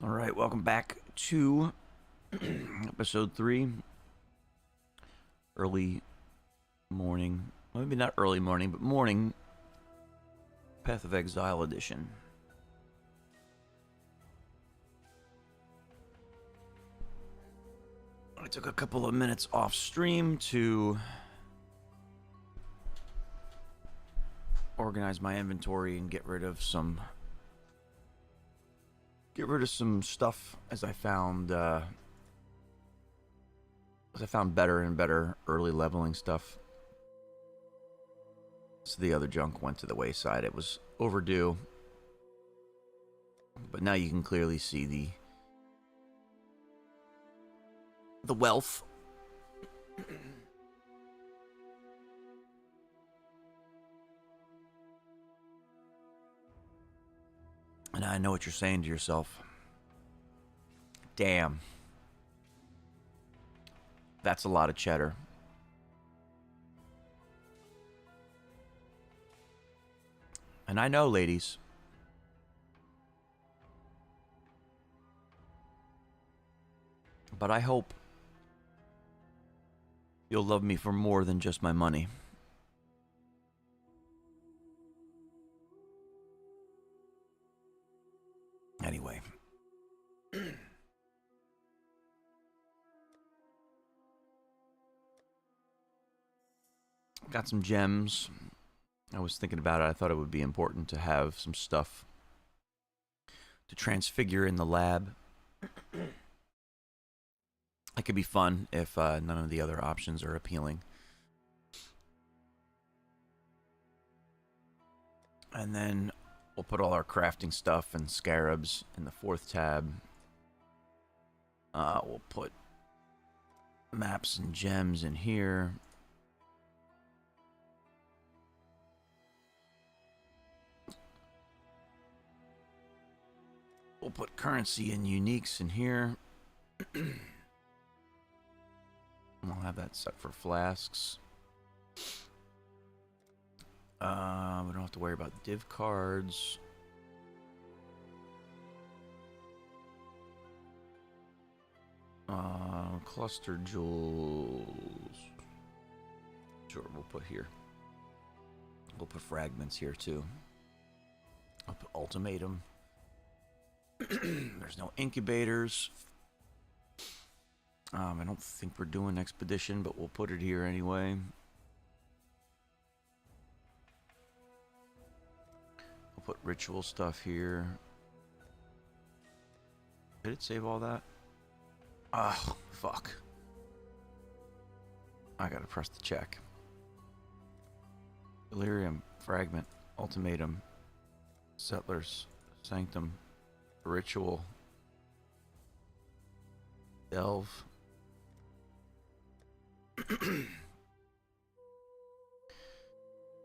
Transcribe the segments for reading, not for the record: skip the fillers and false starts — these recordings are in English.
All right, welcome back to episode 3. Early morning. Well, maybe not early morning, but morning. Path of Exile edition. I took a couple of minutes off stream to organize my inventory and get rid of some stuff as I found better and better early leveling stuff. So the other junk went to the wayside. It was overdue. But now you can clearly see the wealth. And I know what you're saying to yourself. Damn. That's a lot of cheddar. And I know, ladies. But I hope you'll love me for more than just my money. Anyway. Got some gems. I was thinking about it. I thought it would be important to have some stuff to transfigure in the lab. It could be fun if none of the other options are appealing. And then we'll put all our crafting stuff and scarabs in the 4th tab. We'll put maps and gems in here. We'll put currency and uniques in here. I'll have that set for flasks. We don't have to worry about div cards. Cluster jewels. Sure, we'll put here. We'll put fragments here too. I'll put ultimatum. There's no incubators. I don't think we're doing expedition, but we'll put it here anyway. We'll put ritual stuff here. Did it save all that? Oh, fuck. I gotta press the check. Delirium, fragment, ultimatum, settlers, sanctum, ritual, delve.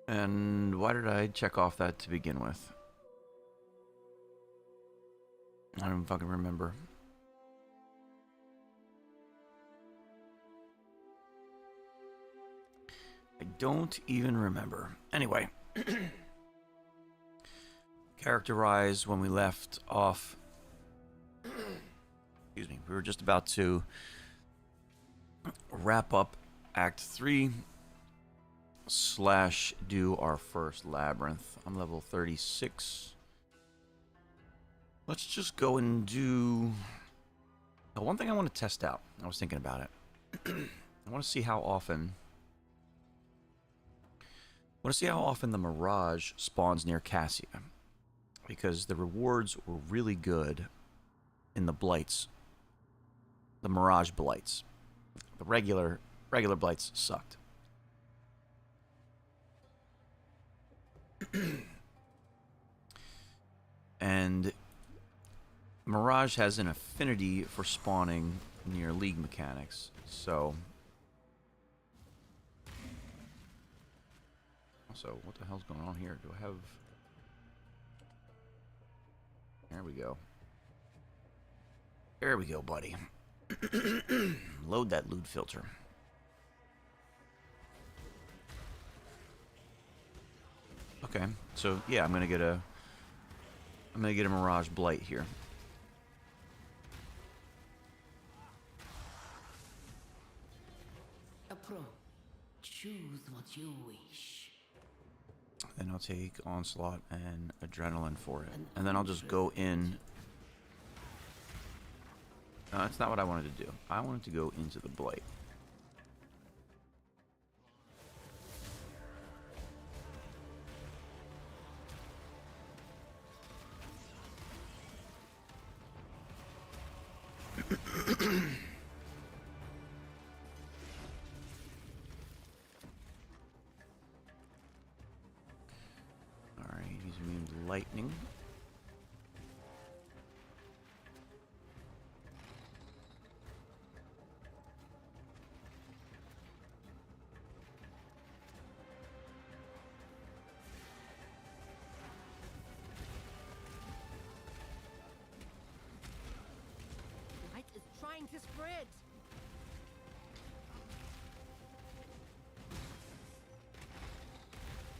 And why did I check off that to begin with? I don't fucking remember. I don't even remember. Anyway. Characterize when we left off. Excuse me. We were just about to wrap up Act 3 / do our first labyrinth. I'm level 36. Let's just go and do... The one thing I want to test out. I was thinking about it. I want to see how often... the Mirage spawns near Cassia. Because the rewards were really good in the blights. The Mirage blights. The regular blights sucked. And Mirage has an affinity for spawning near League mechanics. So... Also, what the hell's going on here? Do I have... There we go. There we go, buddy. Load that loot filter. Okay, so yeah, I'm gonna get a Mirage Blight here. approach. Choose what you wish. Then I'll take Onslaught and Adrenaline for it. And then I'll just go in. No, that's not what I wanted to do. I wanted to go into the Blight. Alright, he's immune to lightning. Light is trying to spread.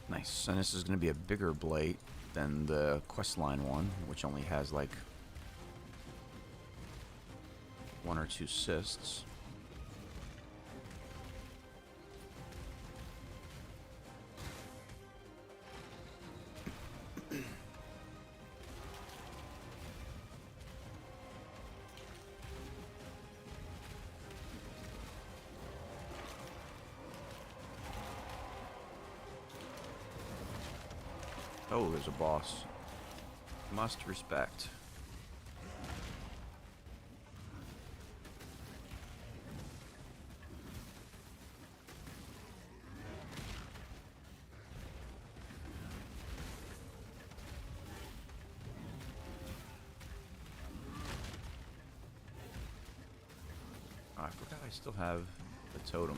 Nice, and this is going to be a bigger Blight than the questline one, which only has like 1 or 2 cysts. Oh, there's a boss. Must respect. Oh, I forgot I still have the totem.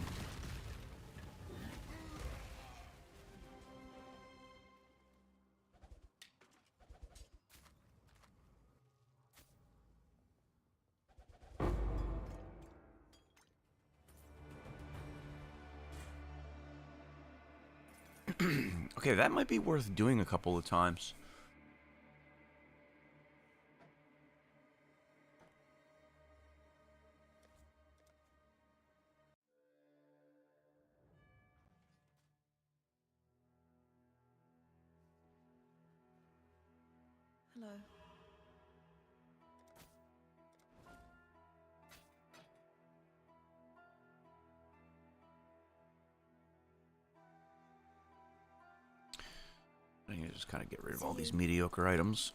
Okay, that might be worth doing a couple of times. Hello. I need to just kind of get rid of all these mediocre items.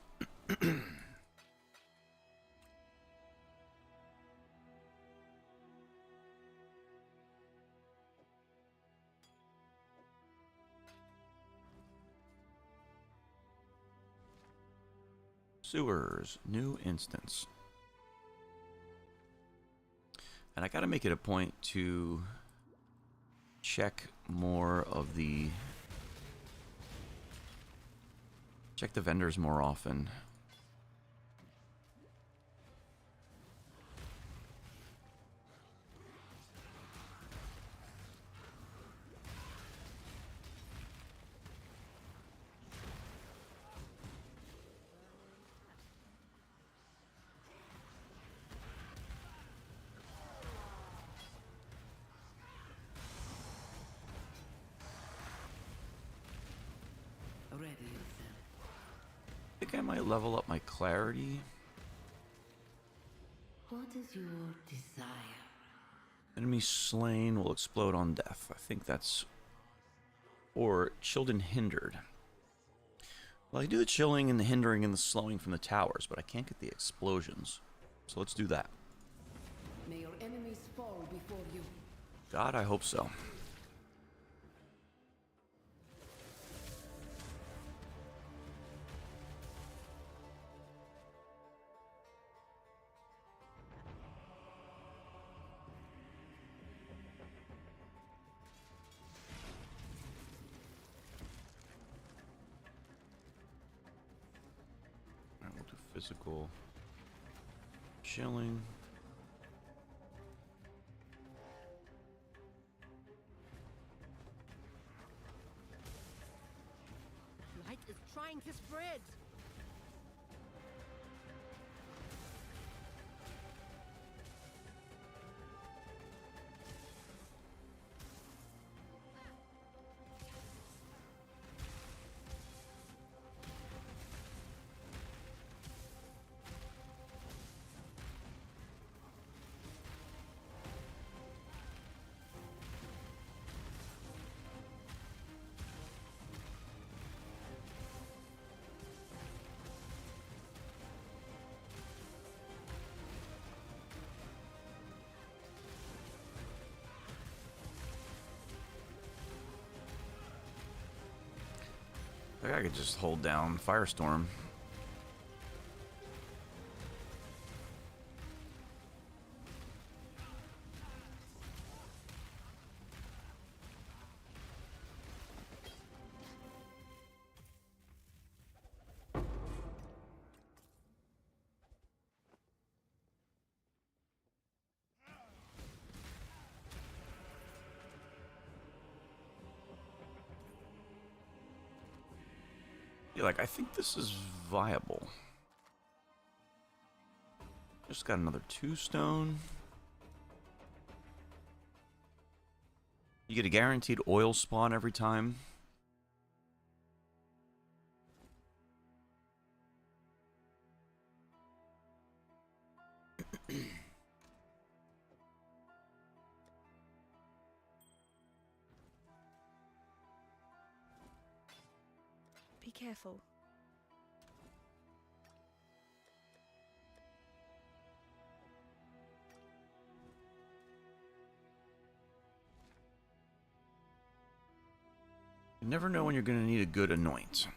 Sewers, new instance. And I gotta make it a point to check more of the... check the vendors more often. Ready yourself. I think I might level up my clarity. What is your desire? Enemy slain will explode on death. I think that's... or chilled and hindered. Well, I do the chilling and the hindering and the slowing from the towers, but I can't get the explosions. So let's do that. May your enemies fall before you. God, I hope so. Alright, we'll do physical chilling. Light is trying to spread. I could just hold down Firestorm. You're like, I think this is viable. Just got another 2 stone. You get a guaranteed oil spawn every time. Be careful. You never know when you're going to need a good anoint.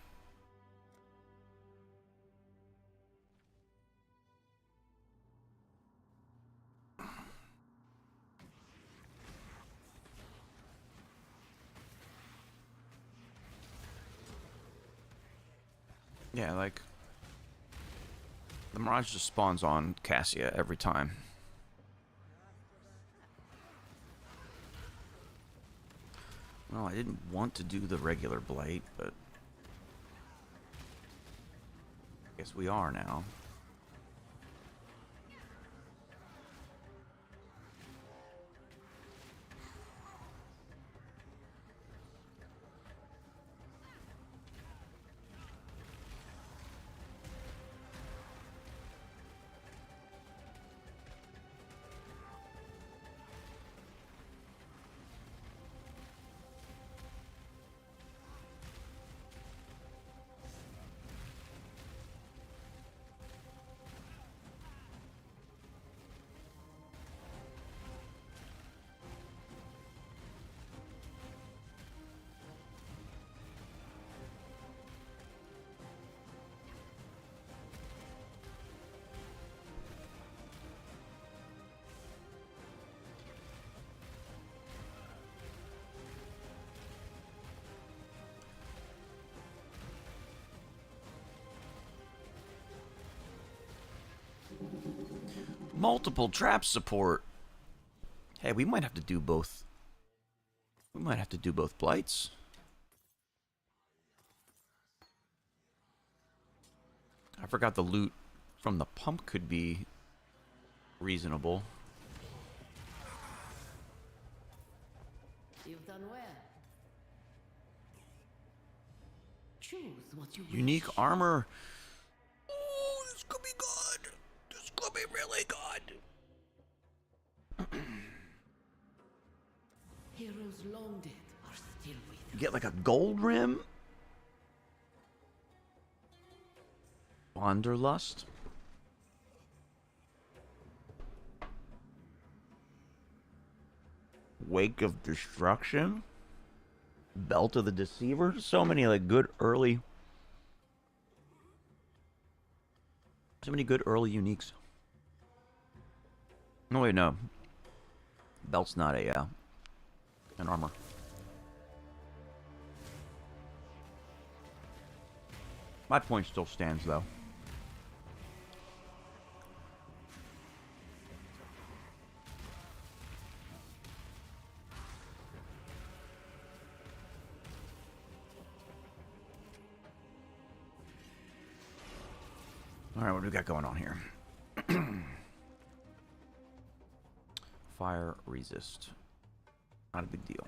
Yeah, like, the Mirage just spawns on Cassia every time. Well, I didn't want to do the regular Blight, but I guess we are now. Multiple trap support. Hey, we might have to do both. We might have to do both Blights. I forgot the loot from the pump could be reasonable. You've done well. Choose what you Unique wish. armor. Oh, this could be good. This could be really good. Heroes long dead are still with You get like a gold rim. Wanderlust. Wake of Destruction. Belt of the Deceiver. So many like good early. So many good early uniques. No wait, no. Belt's not a an armor. My point still stands though. All right, what do we got going on here? Fire resist. Not a big deal.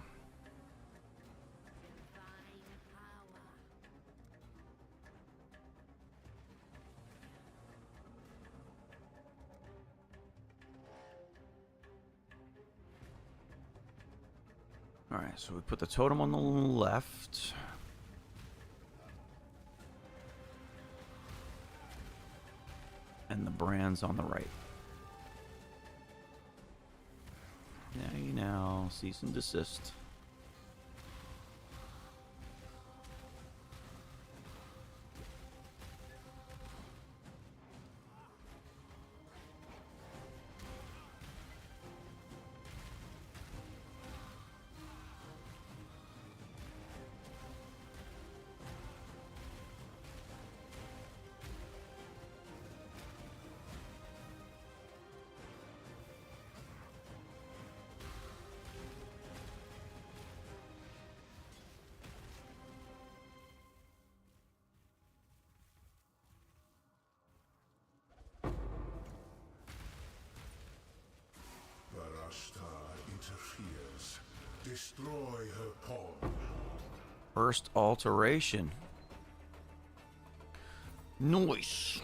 All right, so we put the totem on the left. And the brands on the right. Now you now cease and desist. destroy her pawn. First alteration. Nice.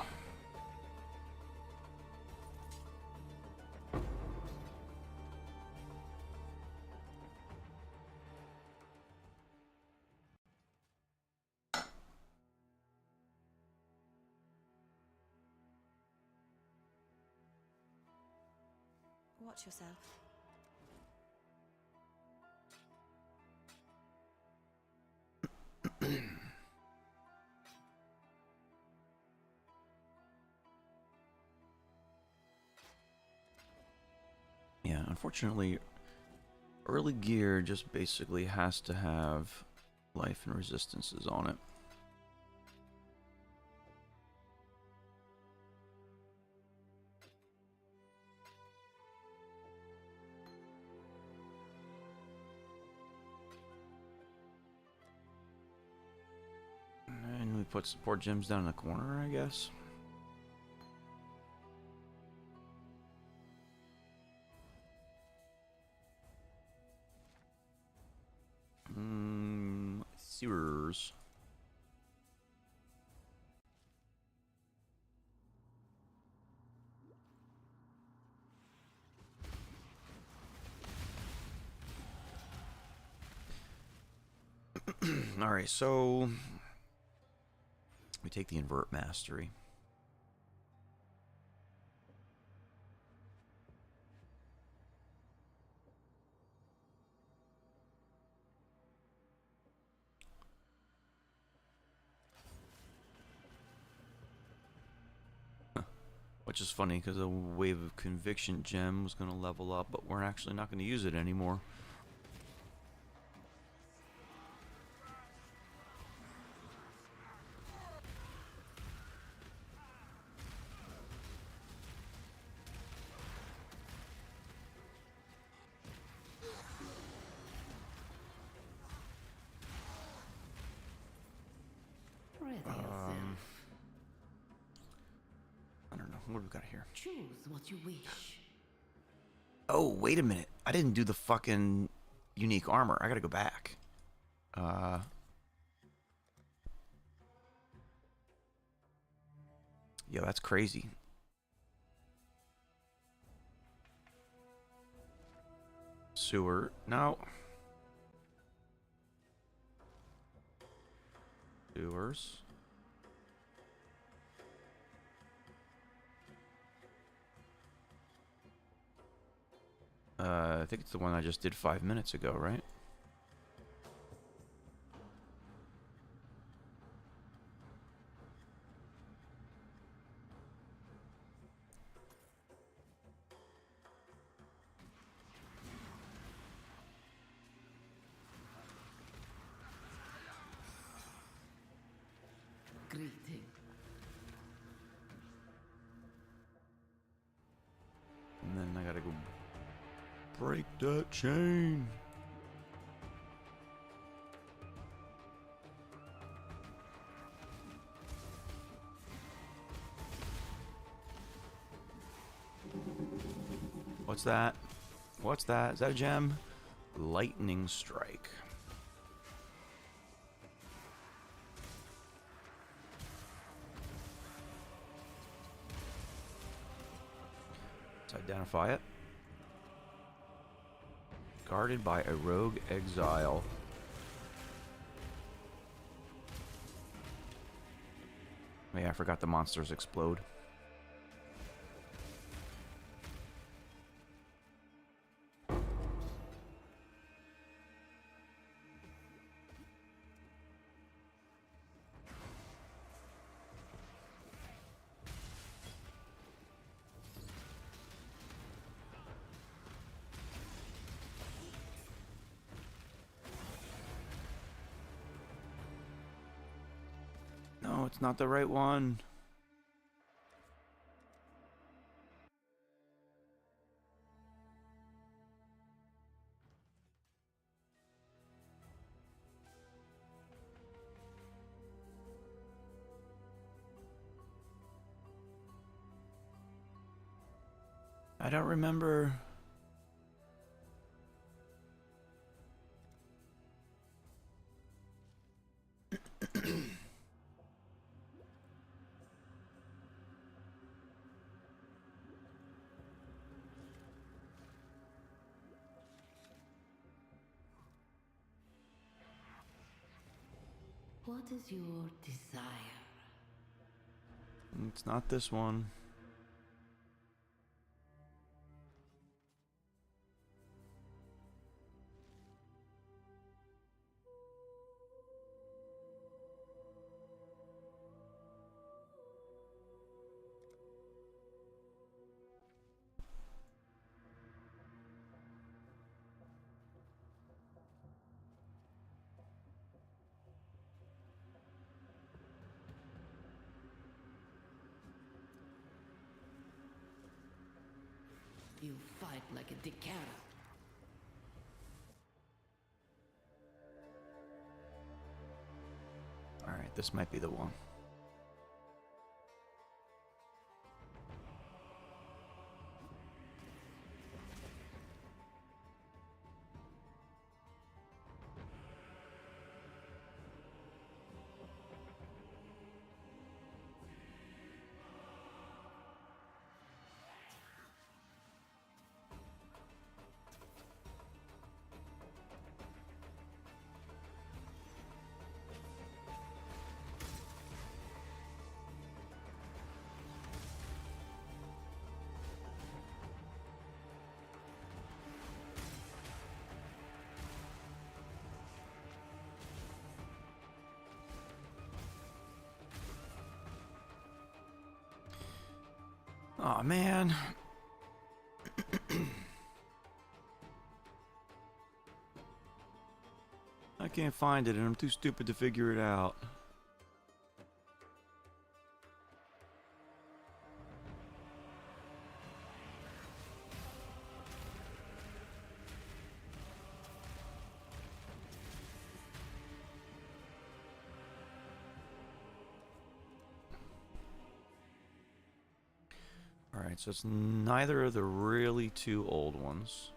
Watch yourself. Yeah, unfortunately, early gear just basically has to have life and resistances on it. And we put support gems down in the corner, I guess. Sewers. Alright, so we take the invert mastery. Which is funny because a wave of conviction gem was going to level up, but we're actually not going to use it anymore. Ready yourself. I don't know. What do we got here? Choose what you wish. Oh, wait a minute. I didn't do the fucking unique armor. I gotta go back. Yo, that's crazy. Sewer. No. Sewers. I think it's the one I just did 5 minutes ago, right? Greeting. And then I gotta go break that chain. What's that? What's that? Is that a gem? Lightning strike. Let's identify it. Guarded by a rogue exile. Yeah, I forgot the monsters explode. No, it's not the right one. I don't remember. What is your desire? It's not this one. You fight like a decada. Alright, this might be the one. Aw, man. I can't find it and I'm too stupid to figure it out. Alright, so it's neither of the really two old ones.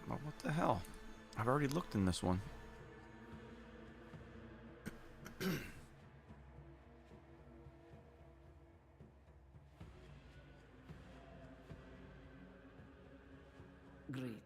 Well, what the hell? I've already looked in this one. Great.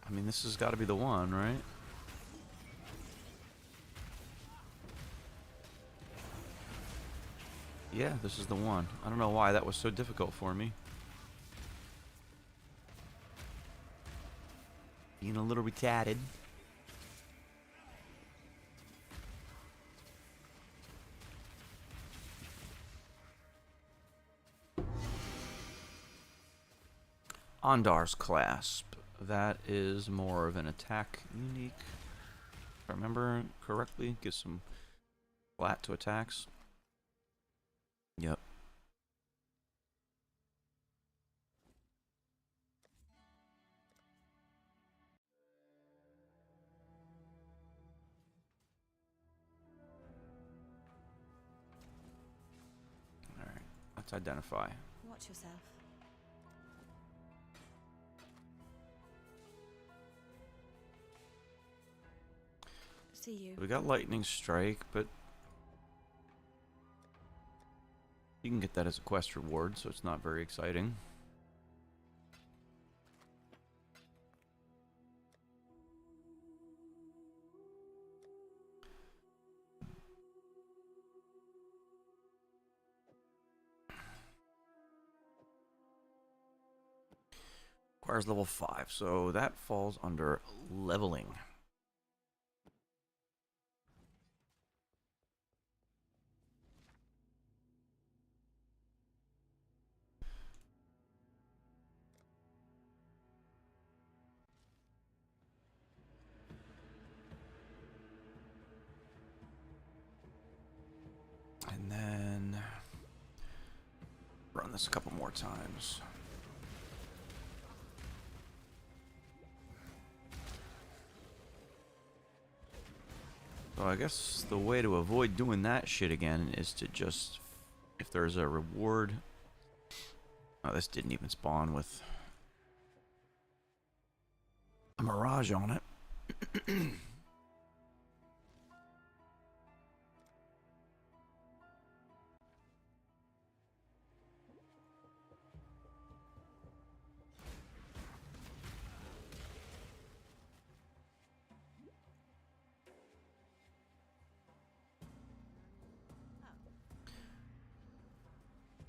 I mean, this has got to be the one, right? Yeah, this is the one. I don't know why that was so difficult for me. Being a little retarded. Ondar's Clasp. That is more of an attack unique. If I remember correctly, gives some flat to attacks. Yep. Alright, let's identify. Watch yourself. See you. We got Lightning Strike, but you can get that as a quest reward, so it's not very exciting. Requires level 5, so that falls under leveling. And then run this a couple more times. So I guess the way to avoid doing that shit again is to just, if there's a reward. Oh, this didn't even spawn with a Mirage on it.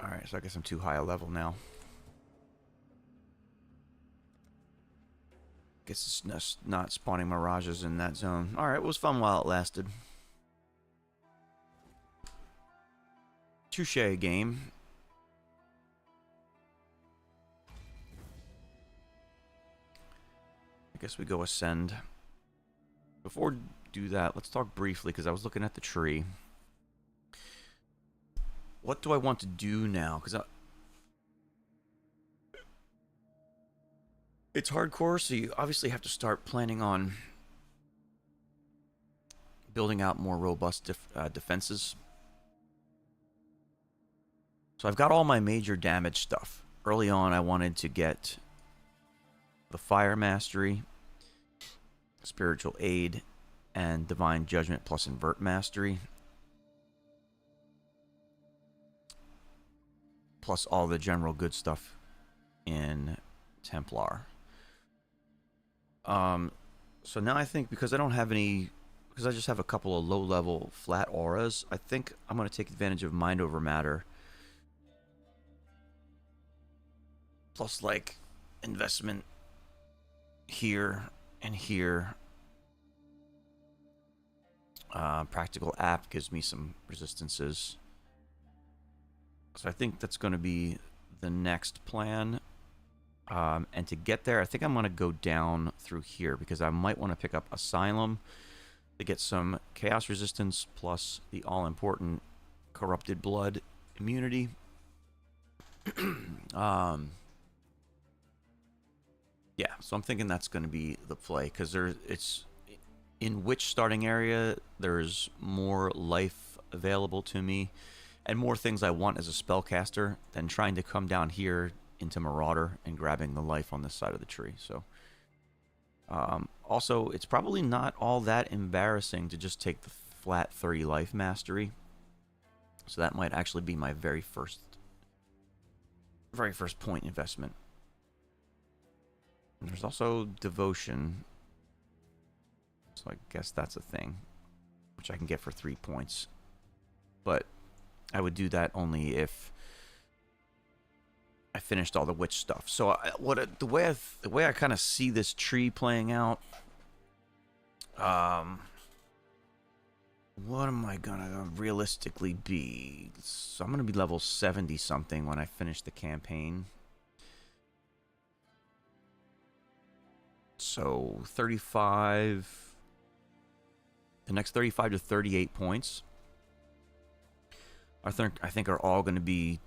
Alright, so I guess I'm too high a level now. Guess it's not spawning Mirages in that zone. Alright, it was fun while it lasted. Touche game. I guess we go ascend. Before we do that, let's talk briefly, because I was looking at the tree. What do I want to do now? Because it's hardcore, so you obviously have to start planning on building out more robust defenses. So I've got all my major damage stuff. Early on, I wanted to get the Fire Mastery, Spiritual Aid, and Divine Judgment plus Invert Mastery. Plus all the general good stuff in Templar. So now I think, because I don't have any, because I just have a couple of low-level flat auras, I think I'm going to take advantage of Mind Over Matter. Plus, like, investment here and here. Practical App gives me some resistances. So I think that's going to be the next plan. And to get there, I think I'm going to go down through here, because I might want to pick up Asylum to get some Chaos Resistance plus the all-important Corrupted Blood immunity. Yeah, so I'm thinking that's going to be the play, because it's in which starting area there's more life available to me and more things I want as a spellcaster than trying to come down here into Marauder and grabbing the life on this side of the tree. So also, it's probably not all that embarrassing to just take the flat 30 life mastery. So that might actually be my very first point investment. And there's also Devotion. So I guess that's a thing, which I can get for 3 points. But I would do that only if I finished all the witch stuff. So the way I kind of see this tree playing out, what am I gonna realistically be? So I'm gonna be level 70 something when I finish the campaign. So 35, the next 35 to 38 points, I think are all going to be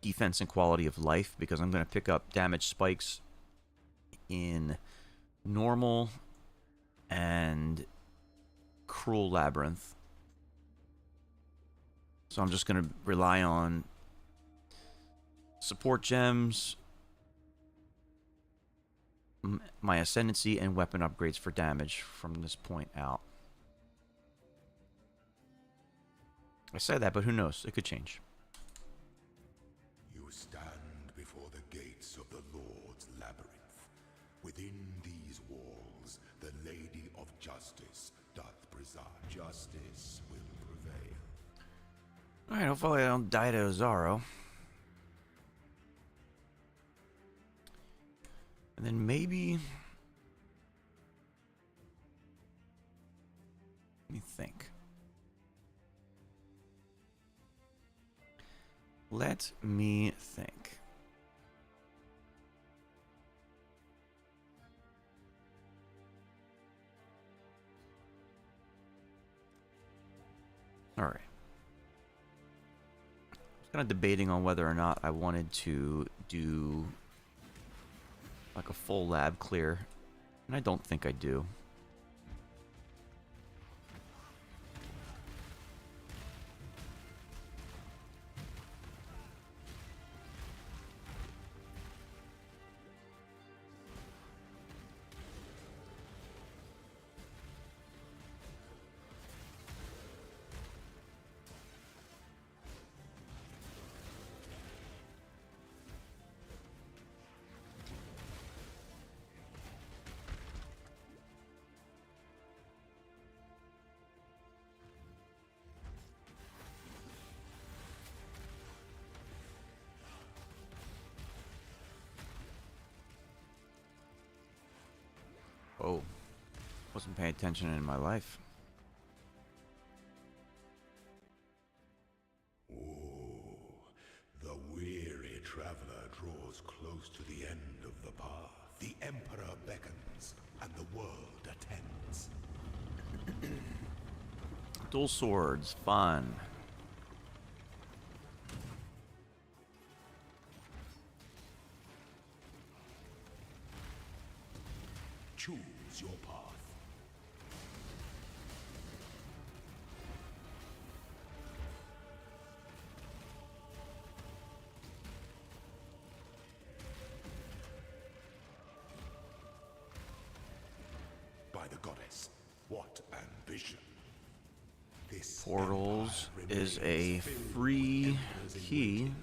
defense and quality of life, because I'm going to pick up damage spikes in normal and Cruel Labyrinth. So I'm just going to rely on support gems, my ascendancy, and weapon upgrades for damage from this point out. I say that, but who knows? It could change. You stand before the gates of the Lord's labyrinth. Within these walls, the Lady of Justice doth preside. Justice will prevail. Alright, hopefully I don't die to Ozaro. And then maybe... let me think. Let me think. Alright. I was kind of debating on whether or not I wanted to do like a full lab clear, and I don't think I do. Oh, wasn't paying attention in my life. Oh, the weary traveler draws close to the end of the path. The Emperor beckons, and the world attends. Dual swords, fun. Choose your path. By the goddess, what ambition! This Portals empire is a remains filled with free emperors in key. waiting.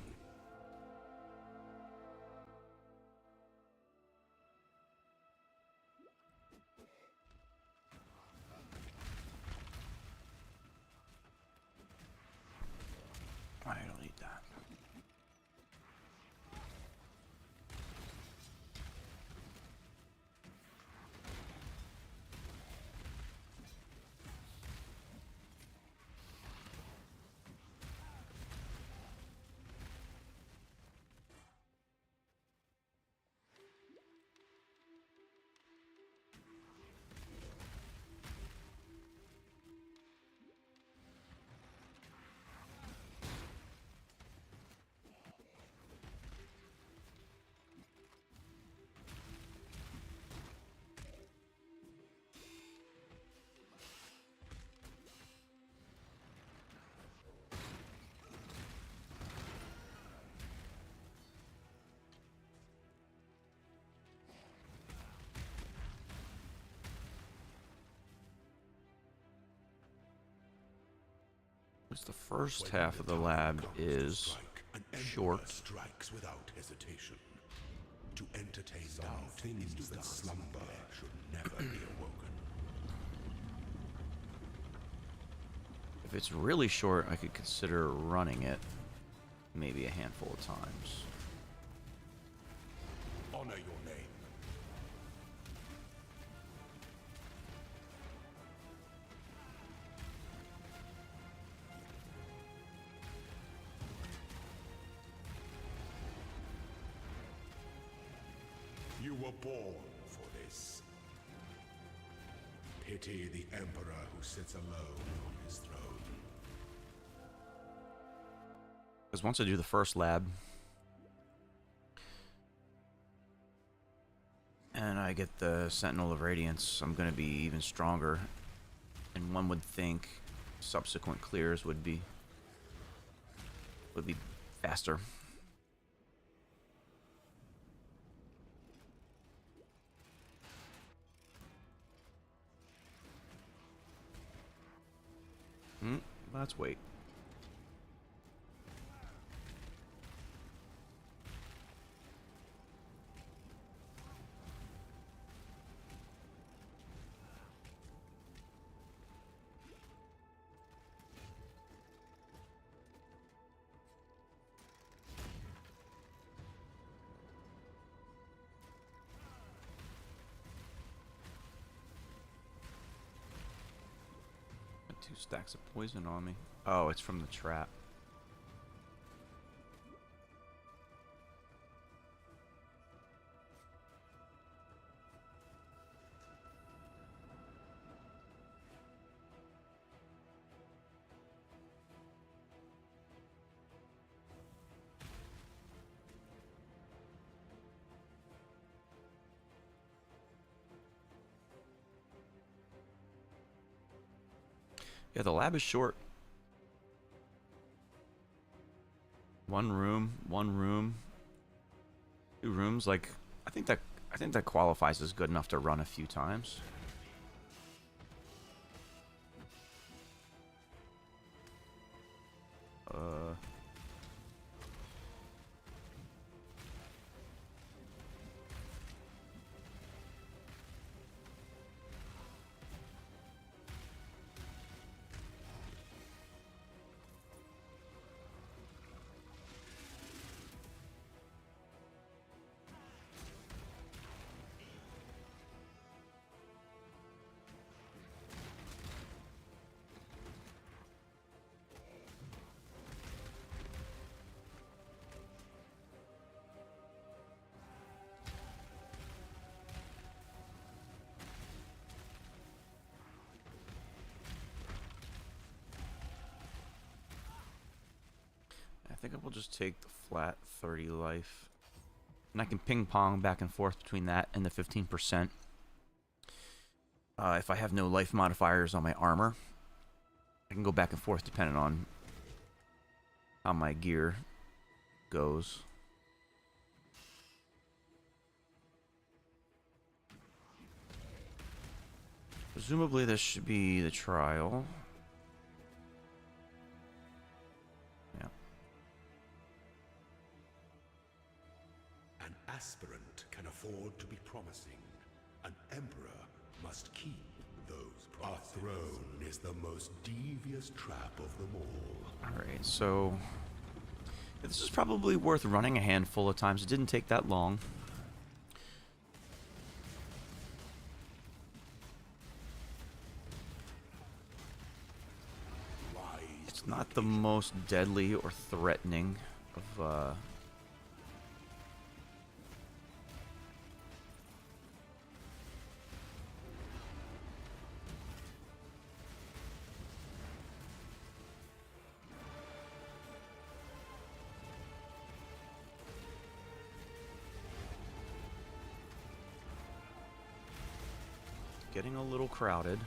I don't need that. The first half of the lab is short. Strikes without hesitation. To entertain doubt things that slumber should never be awoken. If it's really short, I could consider running it maybe a handful of times. Honor your name. You were born for this. Pity the Emperor who sits alone on his throne. Because once I do the first lab, and I get the Sentinel of Radiance, I'm going to be even stronger. And one would think subsequent clears would be faster. Let's wait. Got 2 stacks of poison on me. Oh, it's from the trap. Yeah, the lab is short. One room, 2 rooms. Like, I think that qualifies as good enough to run a few times. think I will just take the flat 30 life. And I can ping pong back and forth between that and the 15%. If I have no life modifiers on my armor, I can go back and forth depending on how my gear goes. Presumably this should be the trial. Yeah. An aspirant can afford to be promising. An emperor must keep those promises. Our throne is the most devious trap of them all. Alright, so this is probably worth running a handful of times. It didn't take that long. It's not the most deadly or threatening of getting a little crowded.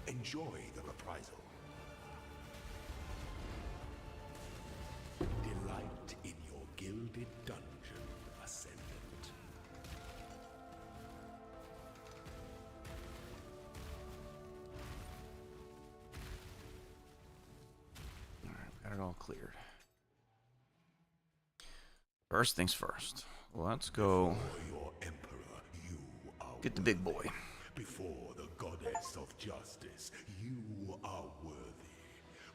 Enjoy the reprisal. Delight in your gilded dungeon, Ascendant. Alright, got it all cleared. First things first. Let's go For your emperor, you are get the big boy. Before the goddess of justice, you are worthy.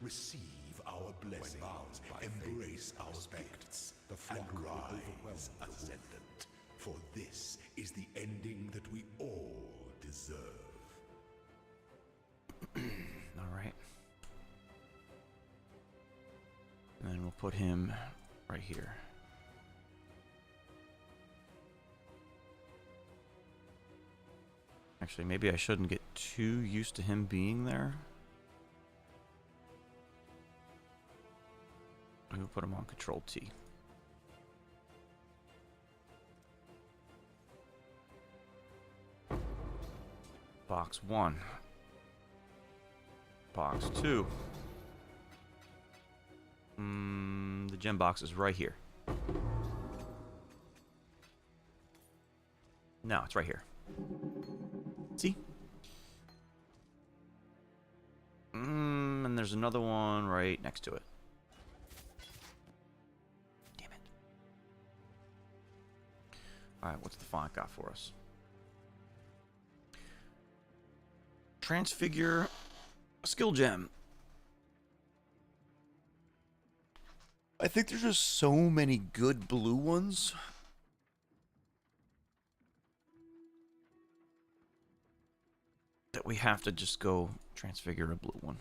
Receive our blessings, embrace our gifts, and rise, Ascendant. For this is the ending that we all deserve. Alright. And then we'll put him right here. Actually, maybe I shouldn't get too used to him being there. I'm gonna put him on Control T. Box 1. Box 2. The gem box is right here. No, it's right here. See? And there's another one right next to it. Damn it. Alright, what's the font got for us? Transfigure a skill gem. I think there's just so many good blue ones. That we have to just go transfigure a blue one.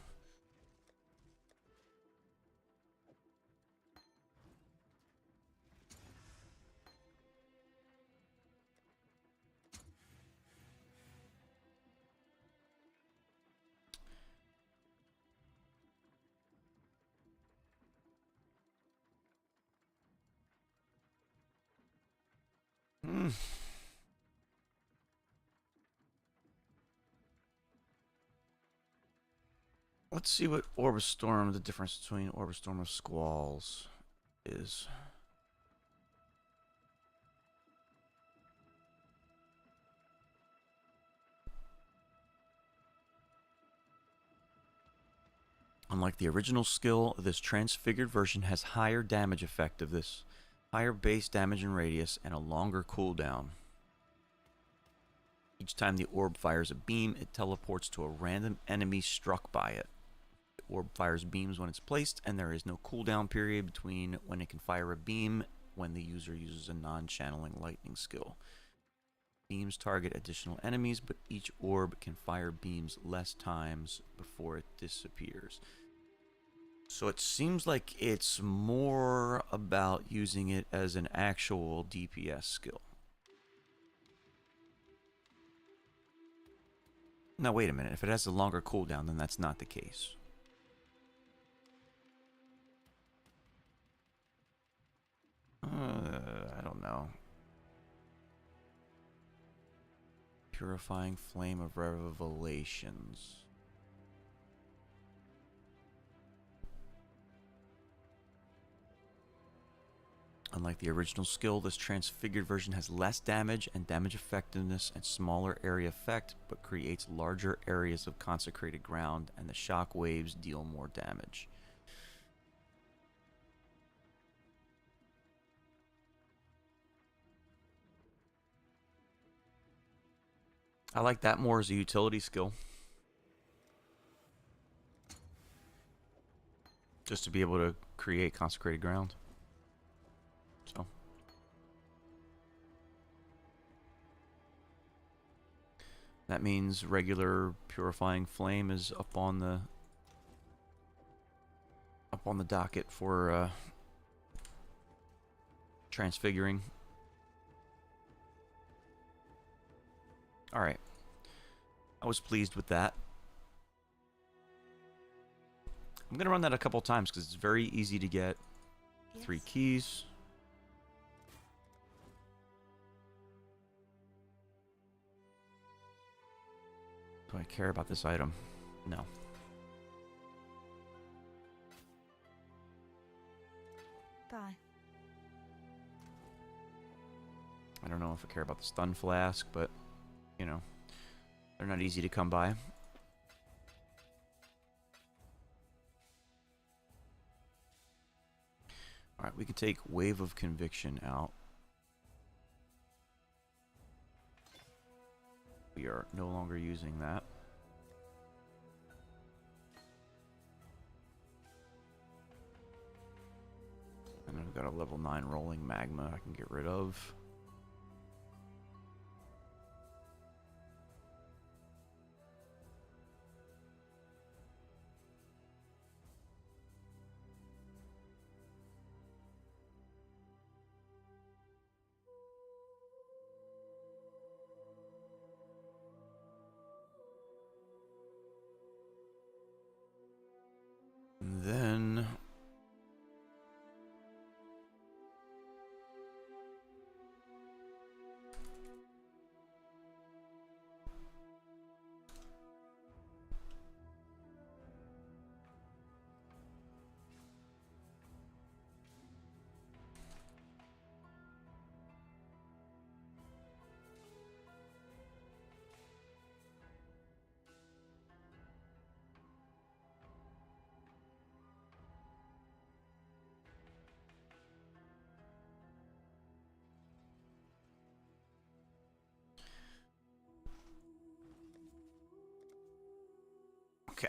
Let's see what Orb of Storm, the difference between Orb of Storm and Squalls is. Unlike the original skill, this transfigured version has higher damage effect of this, higher base damage and radius, and a longer cooldown. Each time the orb fires a beam, it teleports to a random enemy struck by it. The orb fires beams when it's placed, and there is no cooldown period between when it can fire a beam when the user uses a non-channeling lightning skill. Beams target additional enemies, but each orb can fire beams less times before it disappears. So it seems like it's more about using it as an actual DPS skill. Now wait a minute, if it has a longer cooldown, then that's not the case. I don't know. Purifying Flame of Revelations. Unlike the original skill, this transfigured version has less damage and damage effectiveness and smaller area effect, but creates larger areas of consecrated ground, and the shock waves deal more damage. I like that more as a utility skill. Just to be able to create consecrated ground. So. That means regular purifying flame is up on the docket for transfiguring. Alright. I was pleased with that. I'm going to run that a couple times because it's very easy to get. Yes. 3 keys. Do I care about this item? No. Bye. I don't know if I care about the stun flask, but, you know, they're not easy to come by. Alright, we can take Wave of Conviction out. We are no longer using that. And then we've got a level 9 Rolling Magma I can get rid of. And then okay.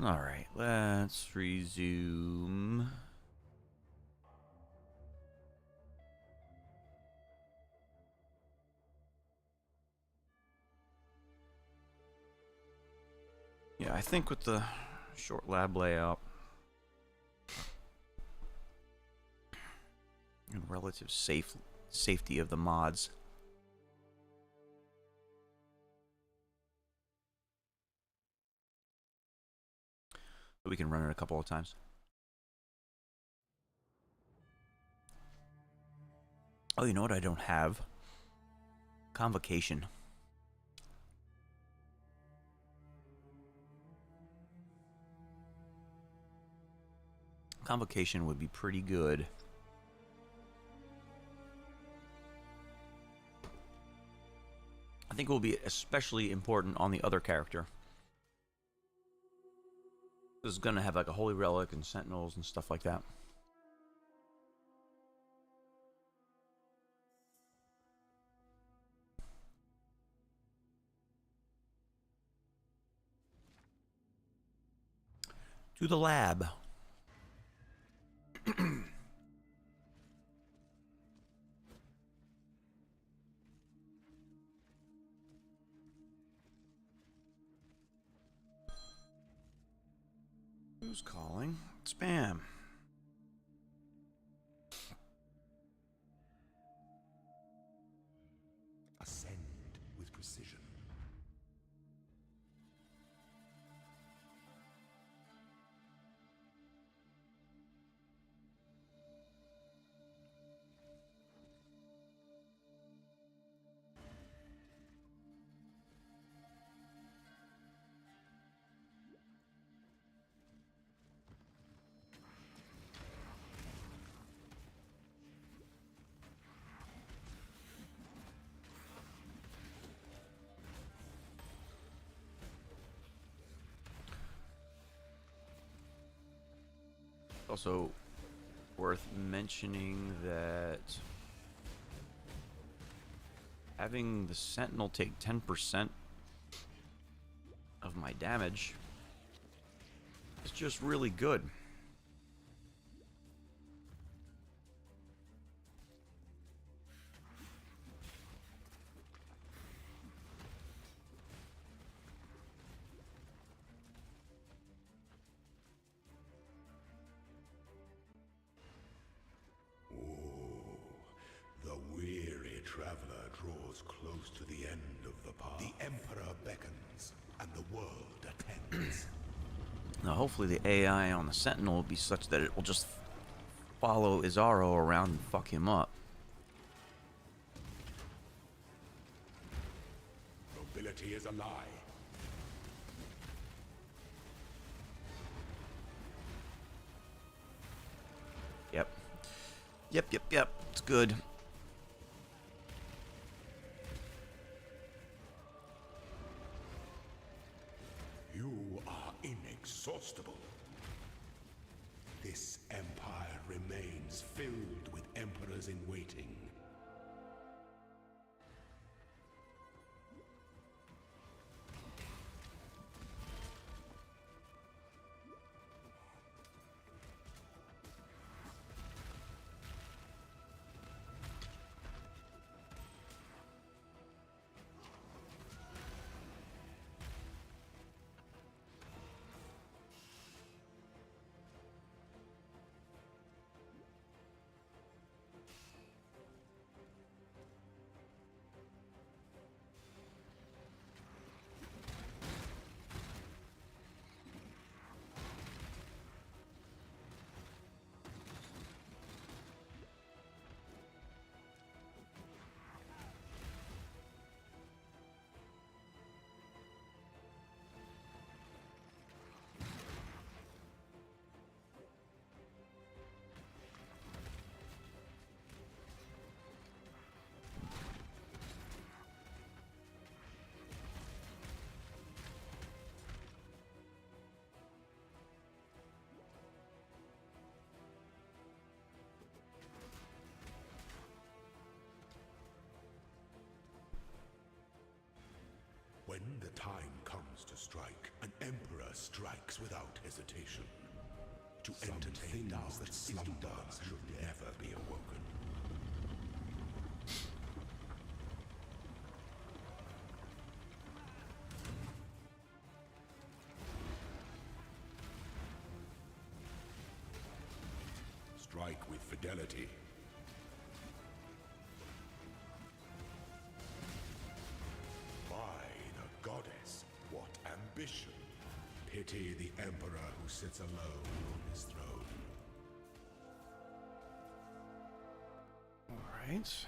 Alright, let's resume. Yeah, I think with the short lab layout and relative safety of the mods, we can run it a couple of times. Oh, you know what I don't have? Convocation. Convocation would be pretty good. I think it will be especially important on the other character. This is going to have like a Holy Relic and Sentinels and stuff like that. To the lab. Who's calling? Spam. Ascend with precision. Also worth mentioning that having the Sentinel take 10% of my damage is just really good. The weary traveler draws close to the end of the path. The Emperor beckons, and the world attends. Now, hopefully the AI on the Sentinel will be such that it will just follow Izaro around and fuck him up. Nobility is a lie. Yep. Yep. It's good. You are inexhaustible. This empire remains filled with emperors in waiting. When the time comes to strike. An emperor strikes without hesitation. To entertain doubts that slumber should never be awoken. Strike with fidelity. By the goddess, what ambition! Pity the emperor who sits alone on his throne. All right.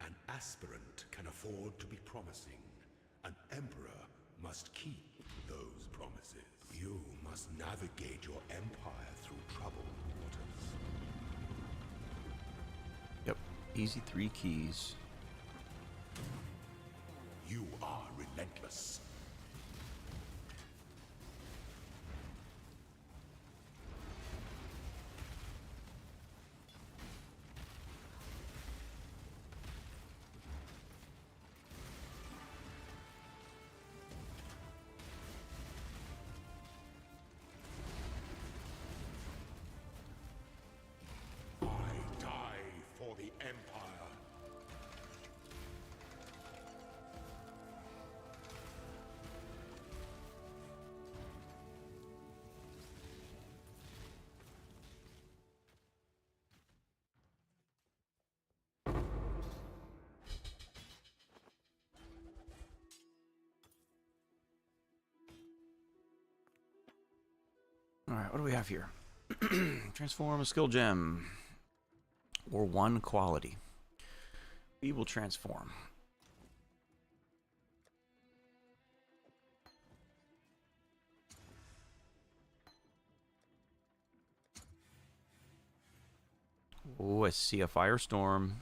An aspirant can afford to be promising. An emperor must keep those promises. You must navigate your empire through troubled waters. Yep. Easy 3 keys. You are relentless. I die for the Empire. All right, what do we have here? Transform a skill gem. Or 1 quality. We will transform. Oh, I see a firestorm.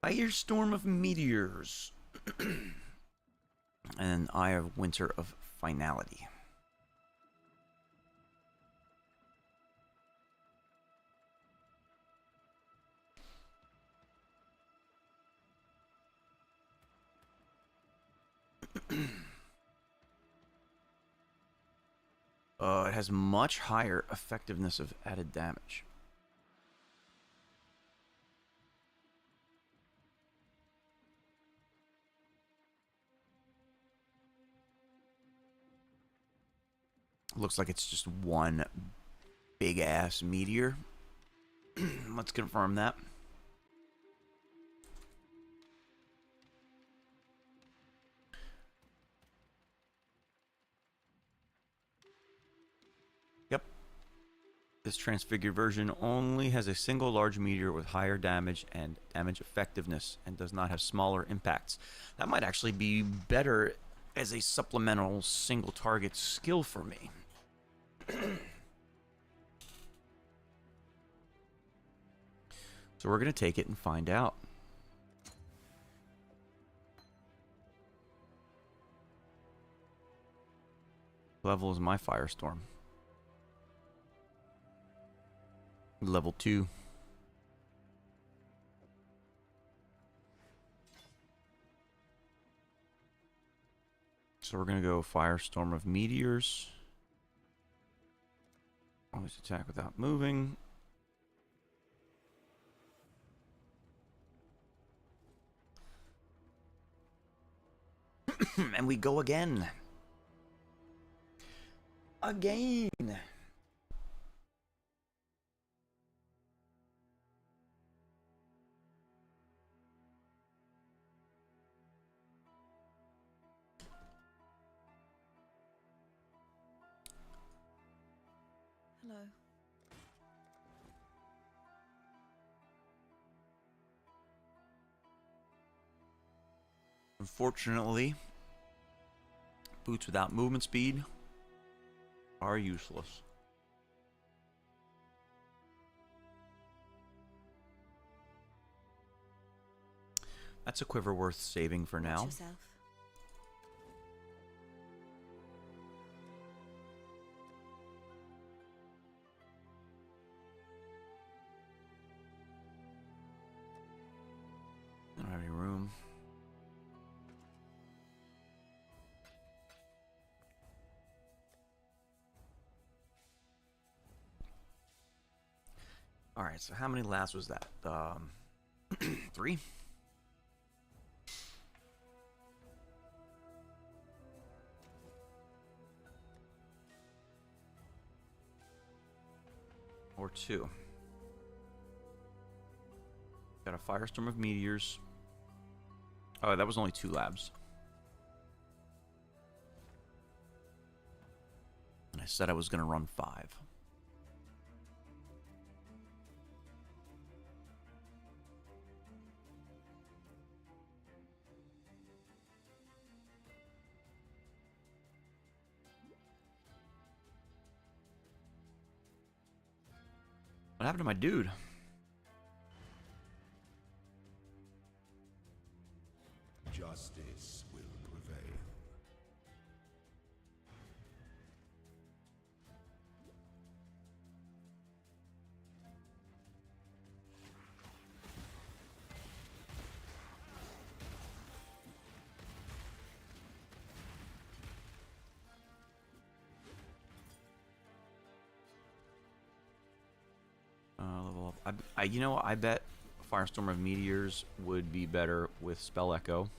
Firestorm of meteors. And Eye of Winter of Finality. It has much higher effectiveness of added damage. Looks like it's just one big ass meteor. Let's confirm that. Yep. This transfigured version only has a single large meteor with higher damage and damage effectiveness and does not have smaller impacts. That might actually be better as a supplemental single target skill for me. So we're going to take it and find out. Level is my Firestorm. Level 2. So we're going to go Firestorm of Meteors. Always attack without moving. And we go again. Again. Hello. Unfortunately, boots without movement speed are useless. That's a quiver worth saving for now. Watch yourself. I don't have any room. All right, so how many labs was that? 3? Or 2? Got a Firestorm of Meteors. Oh, that was only 2 labs. And I said I was going to run 5. What happened to my dude? Justice will prevail. Level up. You know, I bet Firestorm of Meteors would be better with Spell Echo.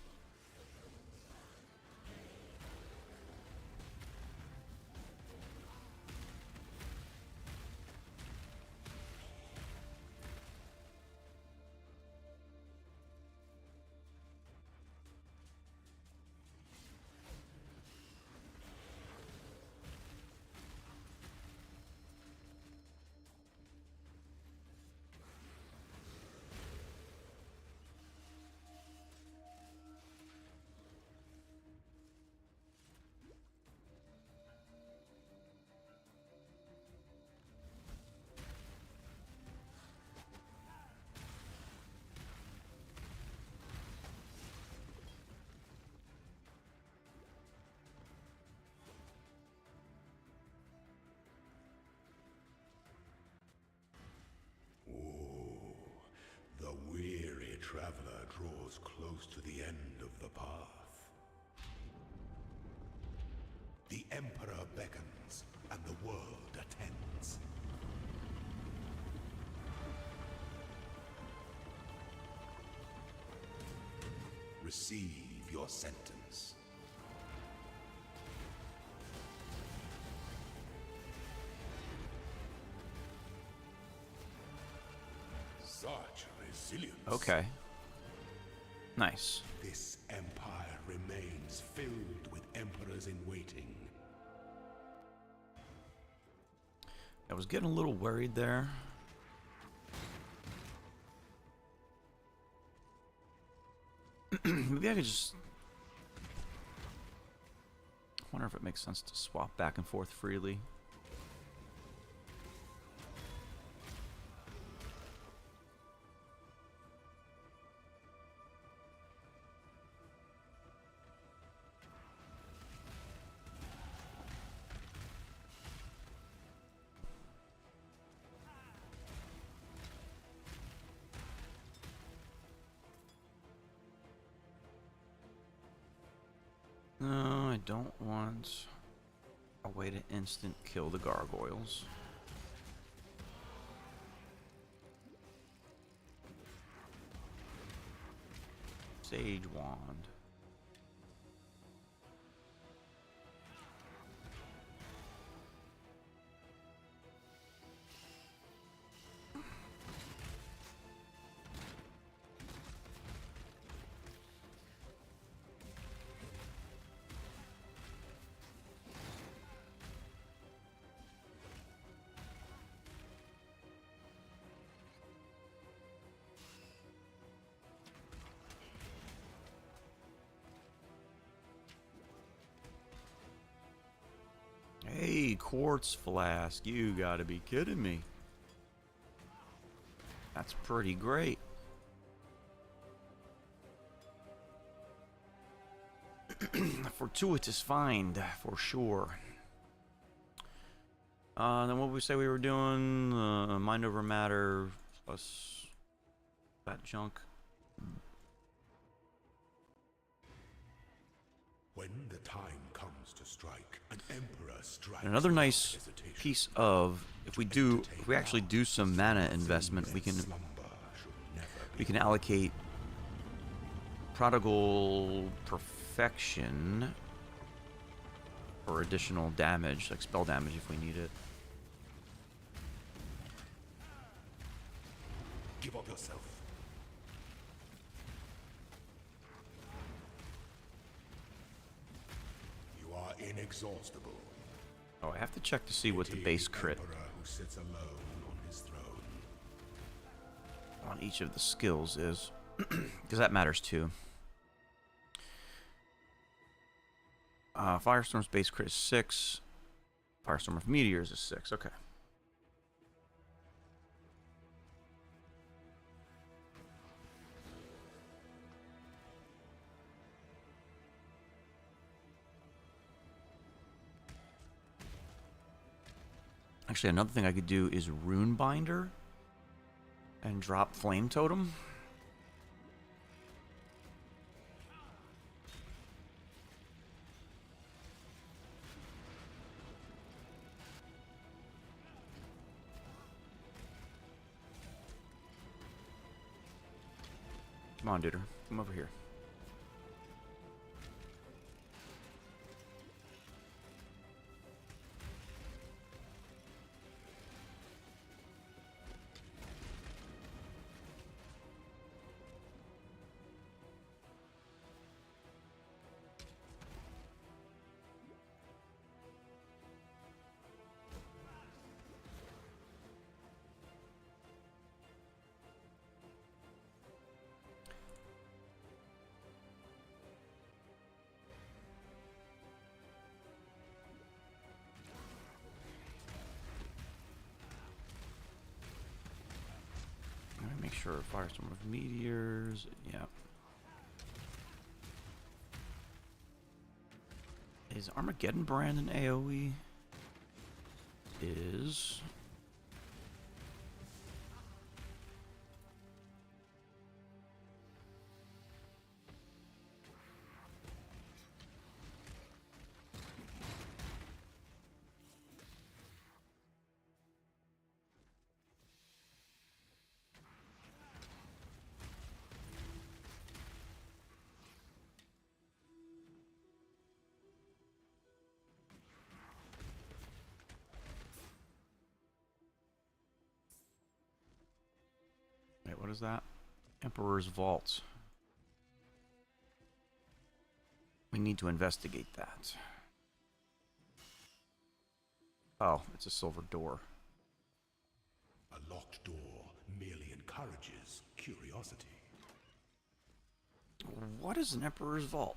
The weary traveler draws close to the end of the path. The Emperor beckons, and the world attends. Receive your sentence. Such resilience. Okay. Nice. This empire remains filled with emperors in waiting. I was getting a little worried there. Maybe I could just... I wonder if it makes sense to swap back and forth freely. No, I don't want a way to instant kill the gargoyles. Sage wand. Hey, quartz flask. You gotta be kidding me. That's pretty great. Fortuitous find, for sure. Then what did we say we were doing? Mind over matter plus that junk. When the time comes to strike, an emperor strikes. Another without nice hesitation. piece of if we actually do some mana investment, we can allocate prodigal perfection for additional damage, like spell damage if we need it. Give up yourself. You are inexhaustible. Oh, I have to check to see what the base crit Emperor who sits alone on his throne. on each of the skills is, because that matters too. Firestorm's base crit is 6. Firestorm of Meteors is 6. Okay. Actually, another thing I could do is Rune Binder and drop Flame Totem. Come on, dude. Come over here. Make sure Firestorm of Meteors, yeah. Is Armageddon Brand an AoE? Is. is that? Emperor's Vault. We need to investigate that. Oh, it's a silver door. A locked door merely encourages curiosity. What is an Emperor's Vault?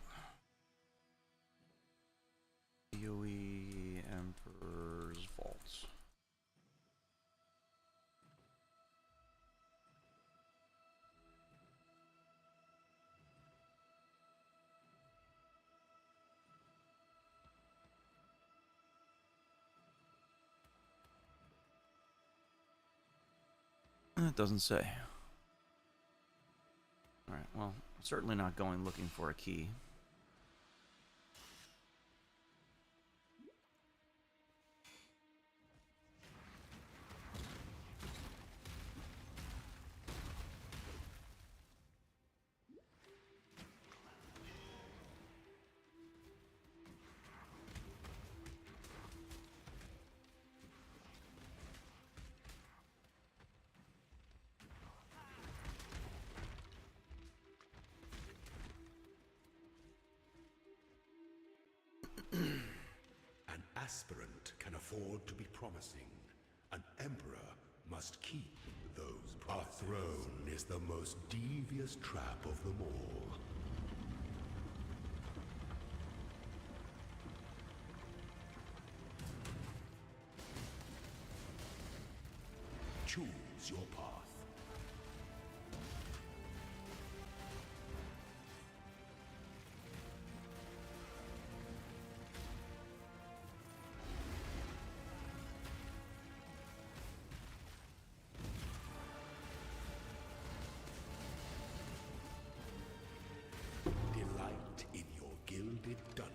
DOE Emperor's Vault. It doesn't say. Alright, well, certainly not going looking for a key. An aspirant can afford to be promising. An emperor must keep those promises. A throne is the most devious trap of them all. Choose your path. Delight in your gilded dungeon,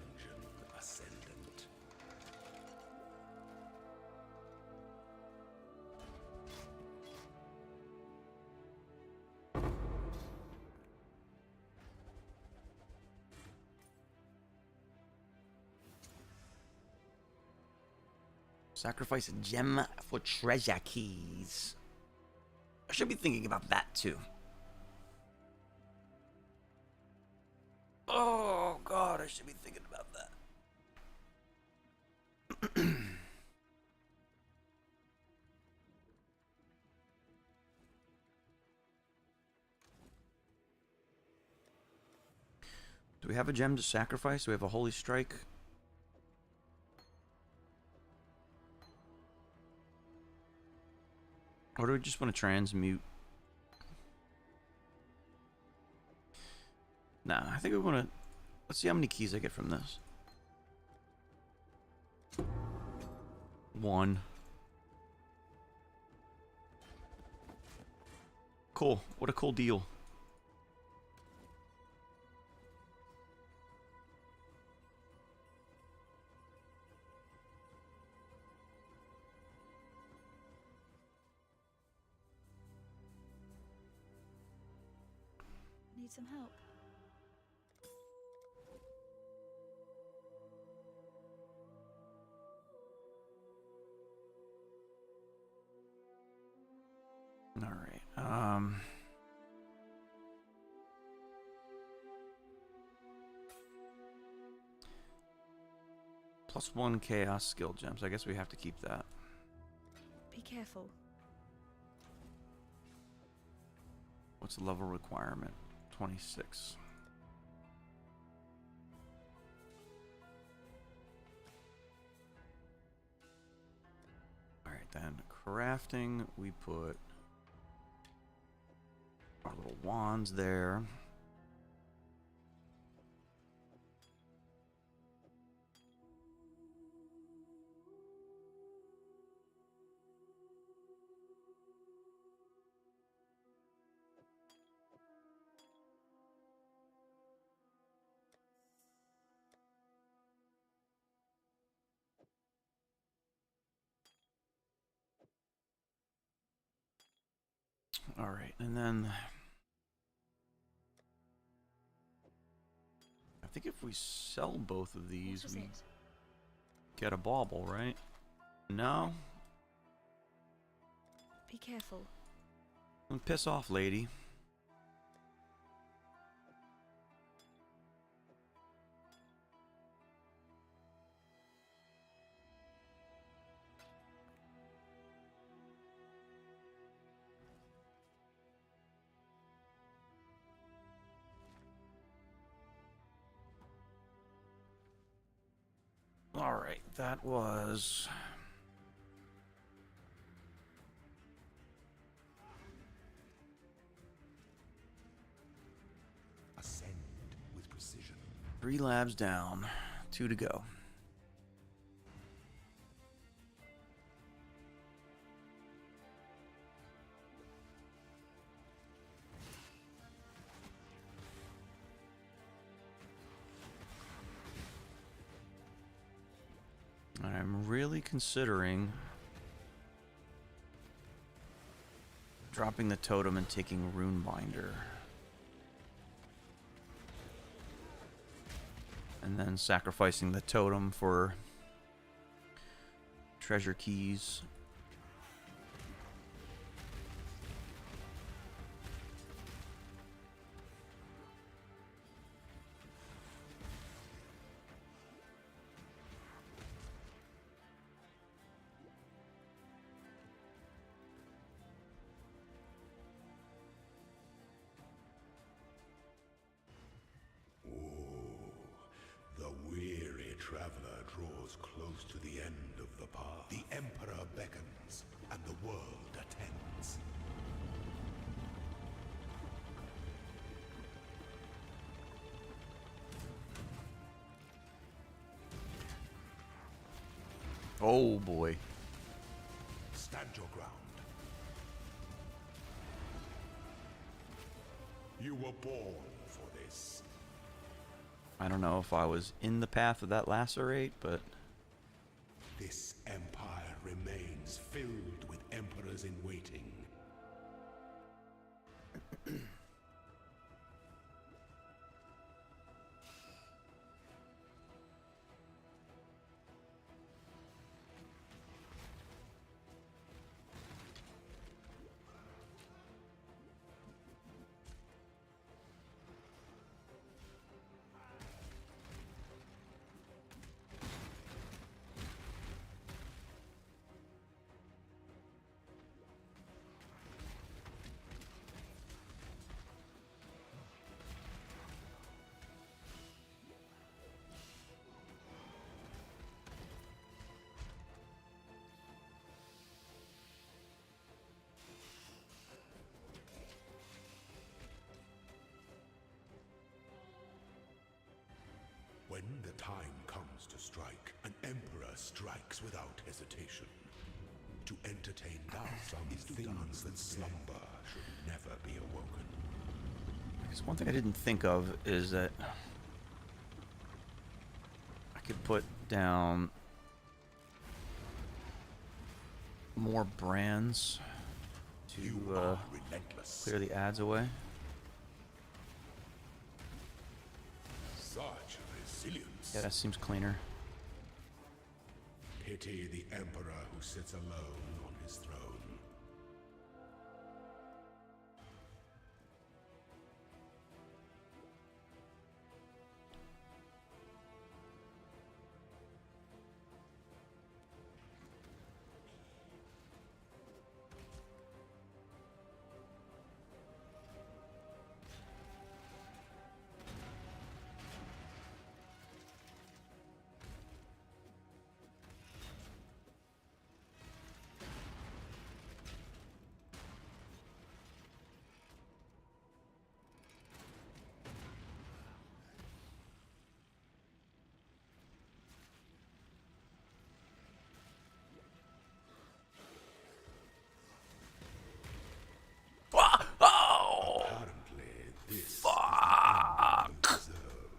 Ascendant. Sacrifice a gem for treasure keys. I should be thinking about that too. Oh god, I should be thinking about that. Do we have a gem to sacrifice? Do we have a holy strike? Or do we just want to transmute? Nah, I think we want to... Let's see how many keys I get from this. 1. Cool. What a cool deal. Need some help? All right. +1 chaos skill gems. I guess we have to keep that. Be careful. What's the level requirement? 26. All right, then crafting. We put our little wands there. All right, and then I think if we sell both of these, What was we it? get a bauble, right? No? Be careful. Piss off, lady. All right, that was Ascend with precision. 3 labs down, 2 to go. I'm really considering dropping the totem and taking Rune Binder. And then sacrificing the totem for treasure keys. The weary traveler draws close to the end of the path. The Emperor beckons, and the world attends. Oh boy. Stand your ground. You were born for this. I don't know if I was in the path of that lacerate, but This empire remains filled with emperors in waiting. When the time comes to strike, an emperor strikes without hesitation. To entertain some things that slumber should never be awoken. because one thing I didn't think of is that I could put down more brands You to are relentless. clear the ads away. Such resilience. Yeah, that seems cleaner. Pity the emperor who sits alone on his throne. Oh! Apparently, this is the Fuck! end you deserve.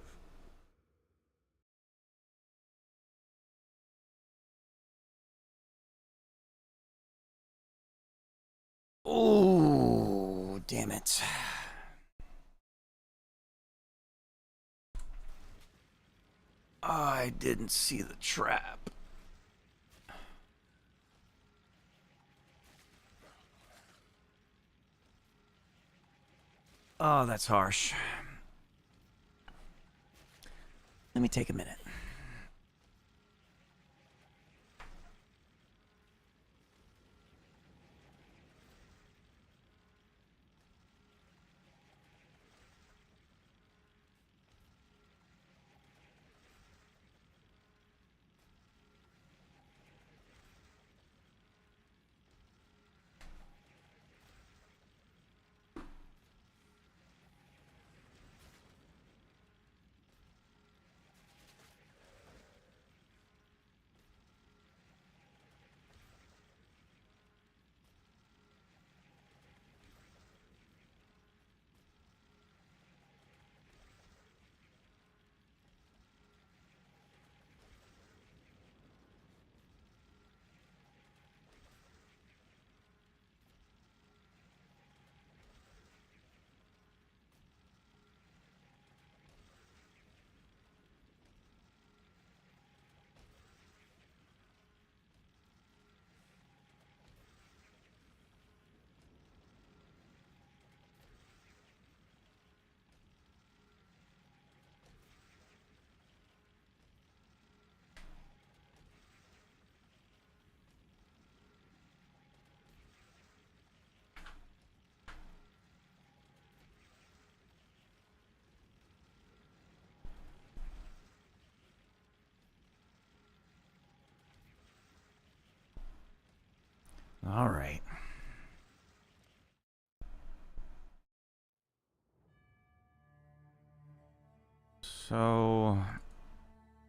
Oh, damn it. I didn't see the trap. Oh, that's harsh. Let me take a minute. All right. So,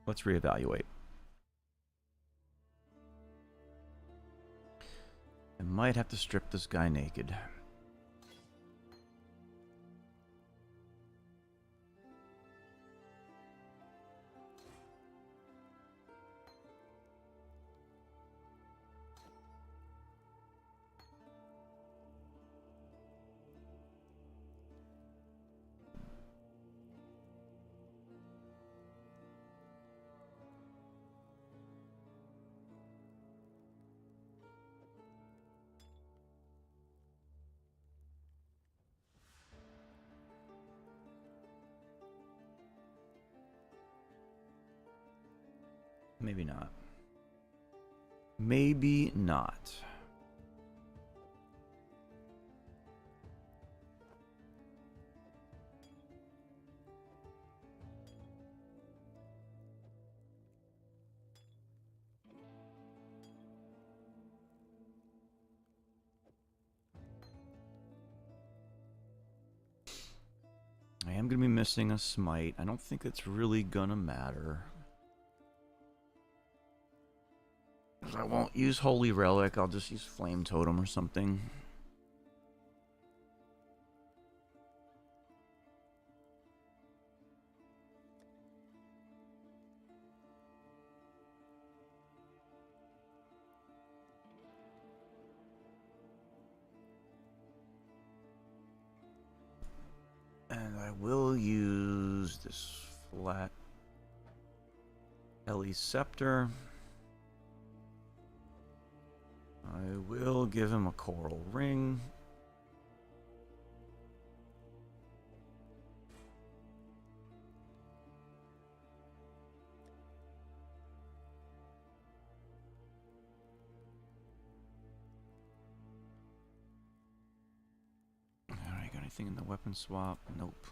let's reevaluate. I might have to strip this guy naked. Maybe not. Maybe not. I am going to be missing a smite. I don't think it's really going to matter. I won't use Holy Relic. I'll just use Flame Totem or something. And I will use this flat Ellie Scepter. I will give him a Coral Ring. Alright, got anything in the weapon swap? Nope.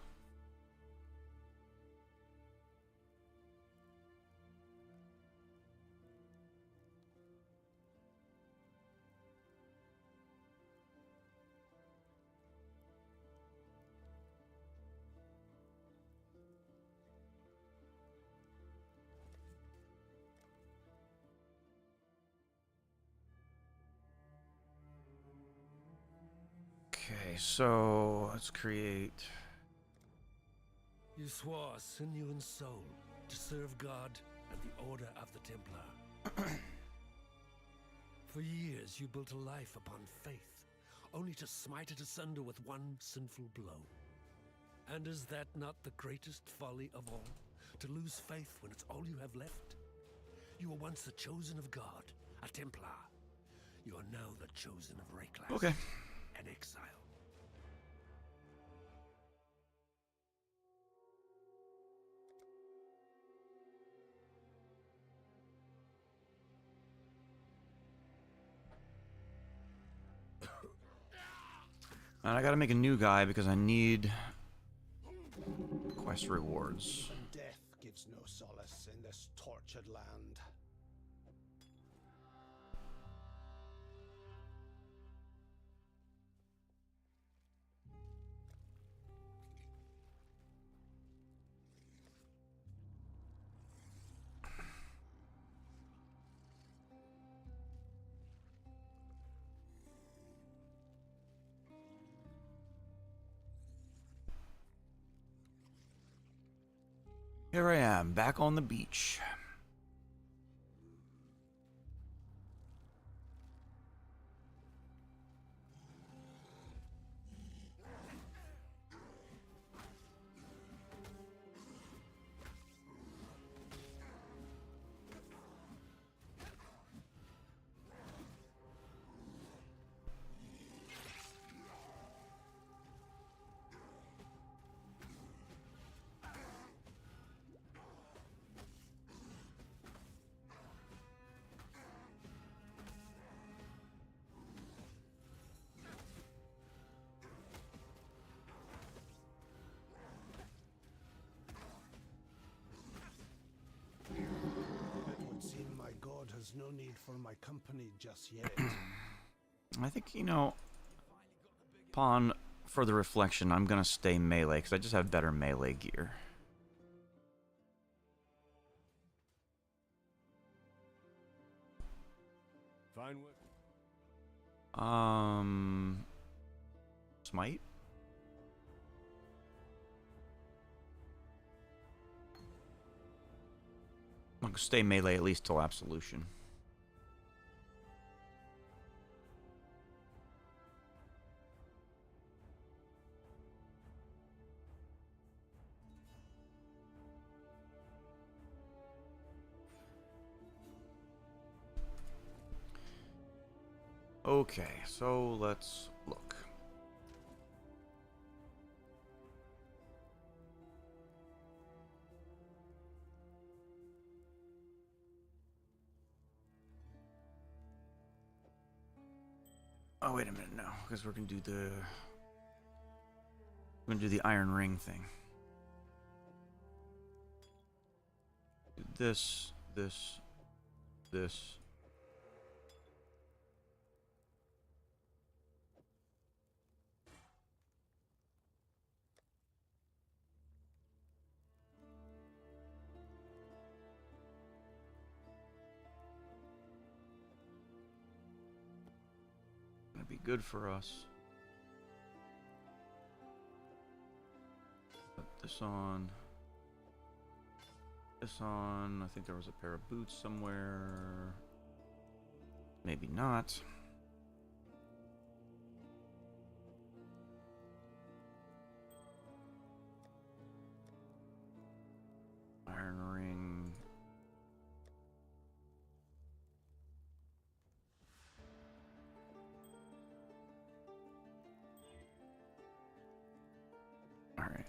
Okay, so let's create. You swore sinew and soul to serve God and the Order of the Templar. For years you built a life upon faith, only to smite it asunder with one sinful blow. And is that not the greatest folly of all? To lose faith when it's all you have left? You were once the chosen of God, a Templar. You are now the chosen of Ruthless. Okay. An exile. And I gotta make a new guy because I need quest rewards. Even death gives no solace in this tortured land. Here I am, back on the beach. It would seem my god has no need for my company just yet. I think, you know, upon further reflection, I'm gonna stay melee because I just have better melee gear. Fine work. Smite? I'll stay melee at least till Absolution. Okay, so let's look. Oh, wait a minute, no, because we're gonna do the Iron Ring thing. Do this. That'd be good for us. Put this on. This on. I think there was a pair of boots somewhere. Maybe not. Iron ring. Alright.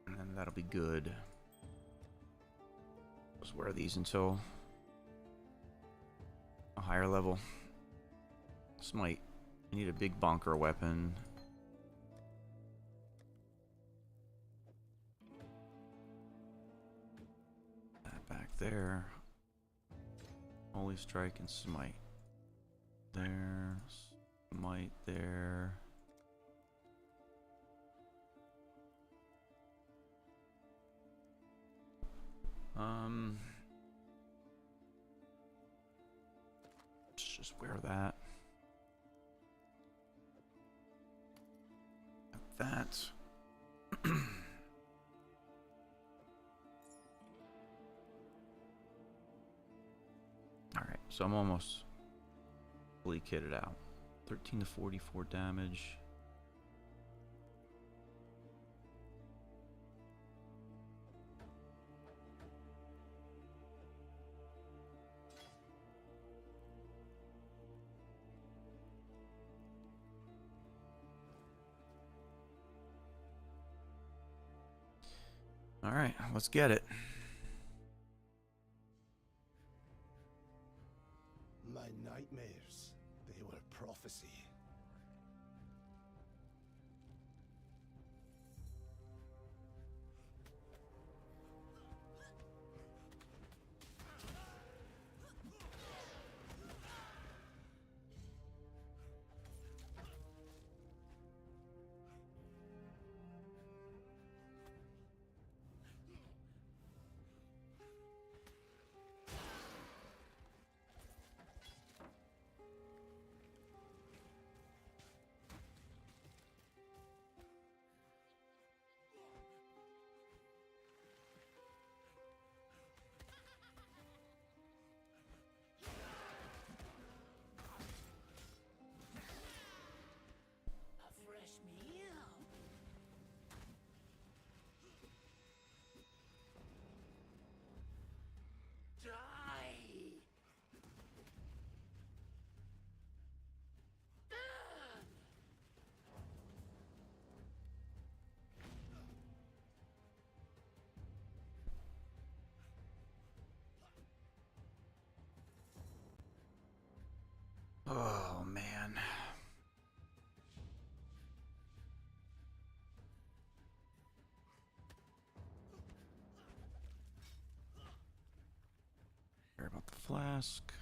And then that'll be good. Just wear these until a higher level. Smite. I need a big bonker weapon. That back there. Holy Strike and Smite. There. Smite there. Let's just wear that. That. Alright, so I'm almost fully kitted out. 13 to 44 damage. All right, let's get it. My nightmares, they were prophecy. flask.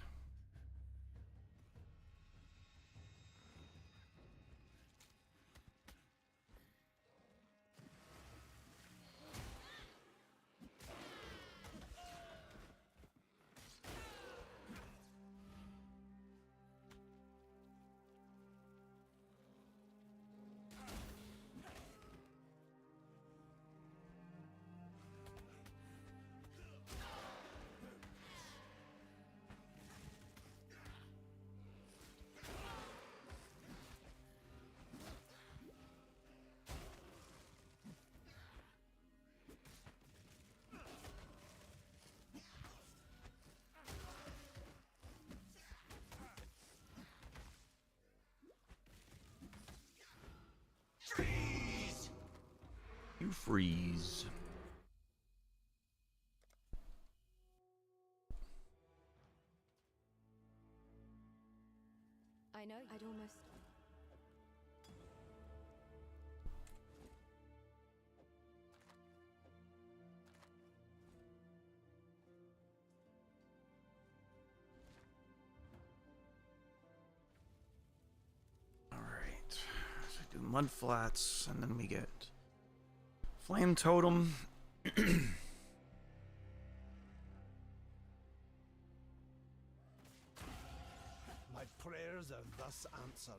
You freeze. I know I'd almost. All right. So do mud flats, and then we get flame totem. My prayers are thus answered.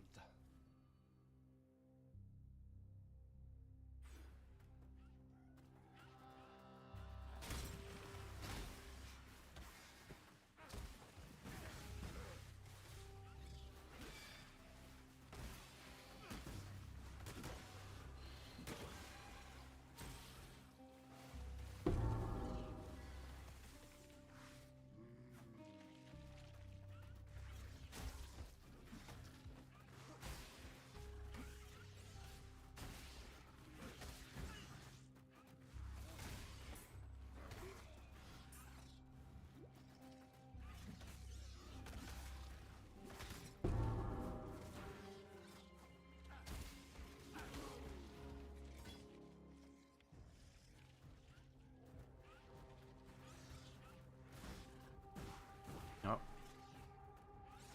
Oh.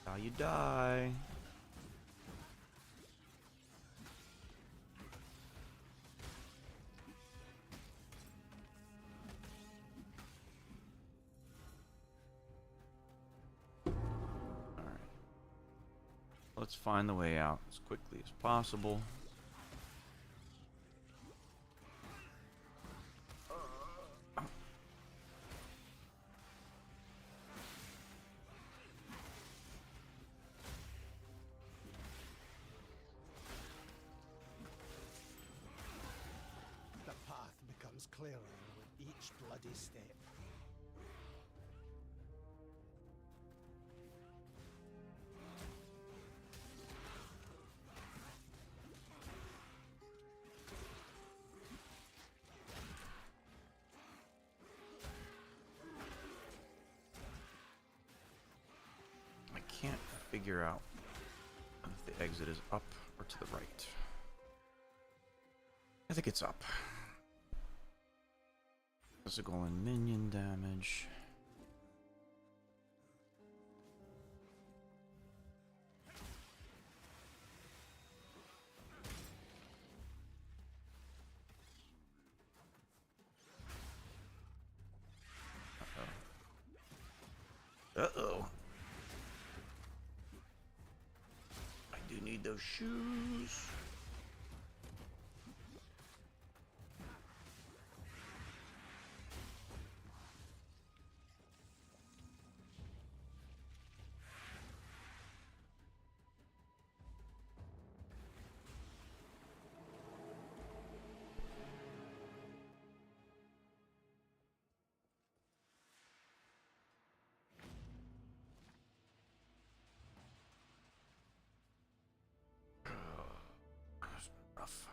How you die. Alright. Let's find the way out as quickly as possible. The path becomes clearer with each bloody step. I can't figure out if the exit is up or to the right. I think it's up. Physical and minion damage. Uh-oh. I do need those shoes. That's rough.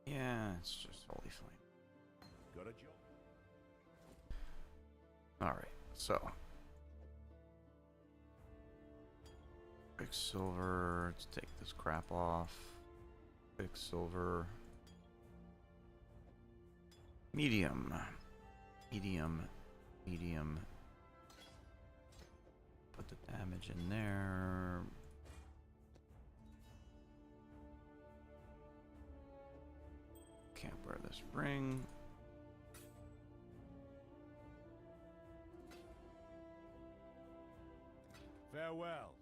Yeah, it's just holy flame. Got a job. Alright, so. Quicksilver, let's take this crap off. Quicksilver. Medium. Medium. Medium. Put the damage in there. Can't wear this ring. Farewell.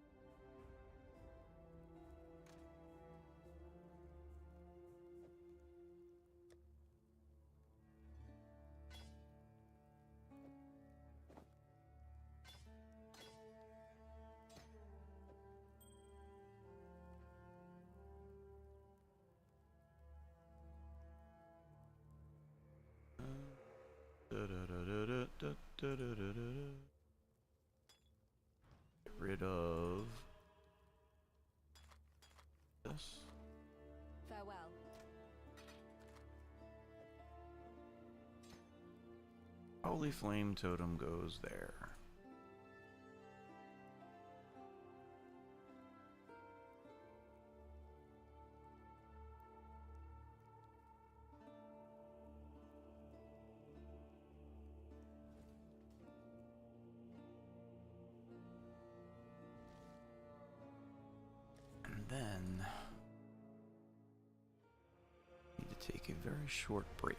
Get rid of this. Farewell. Holy Flame Totem goes there. And then need to take a very short break.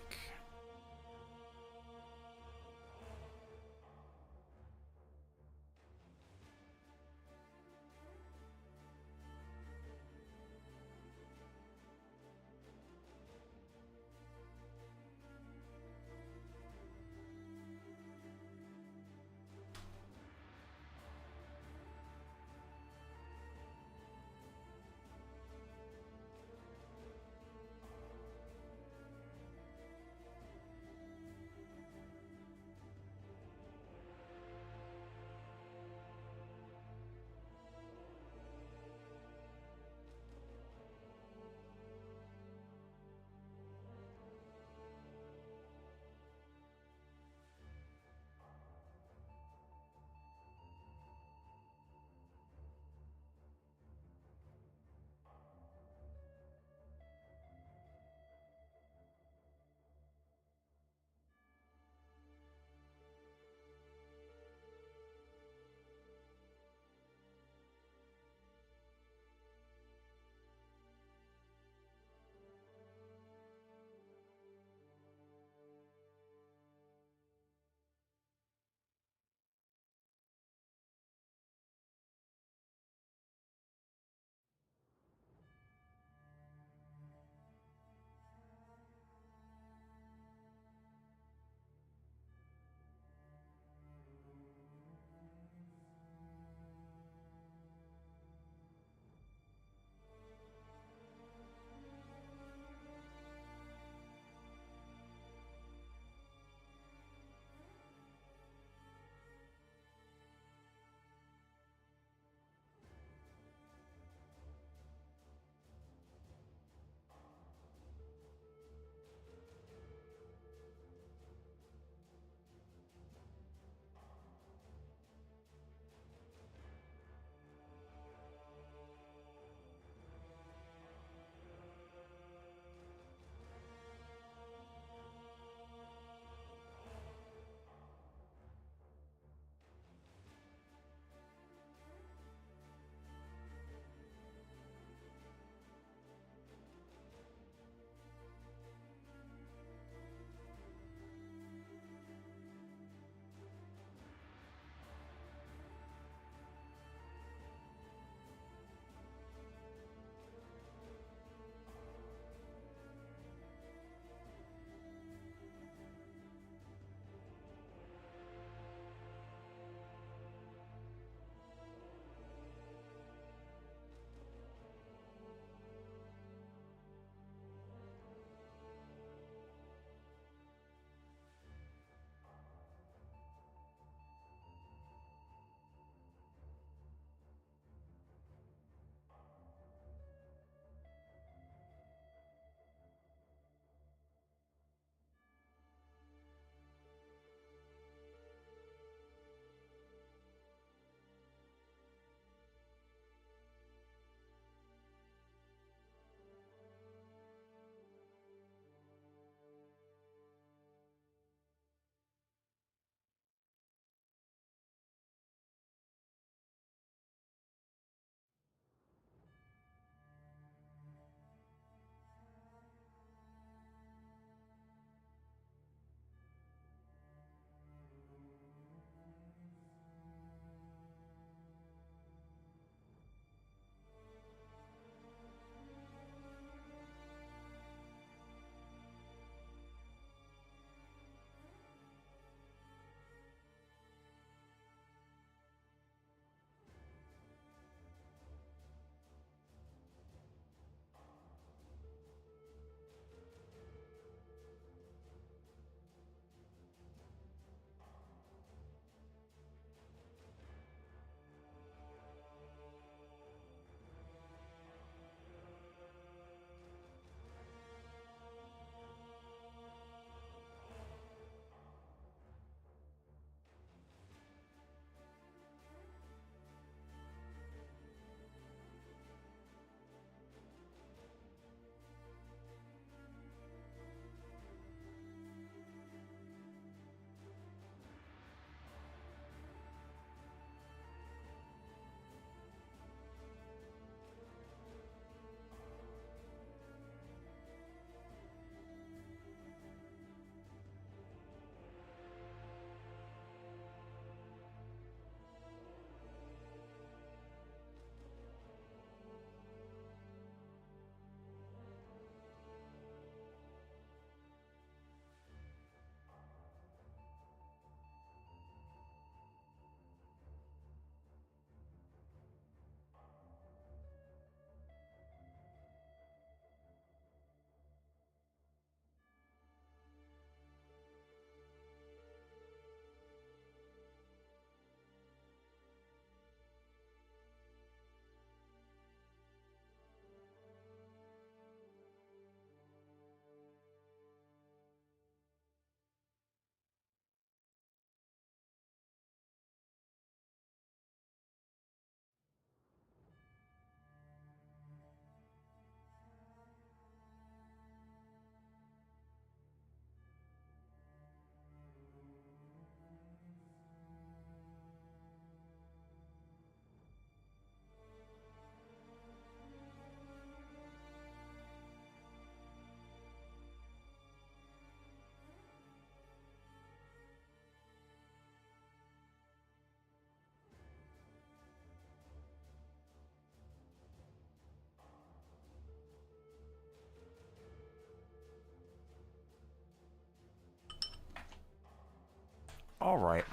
All right.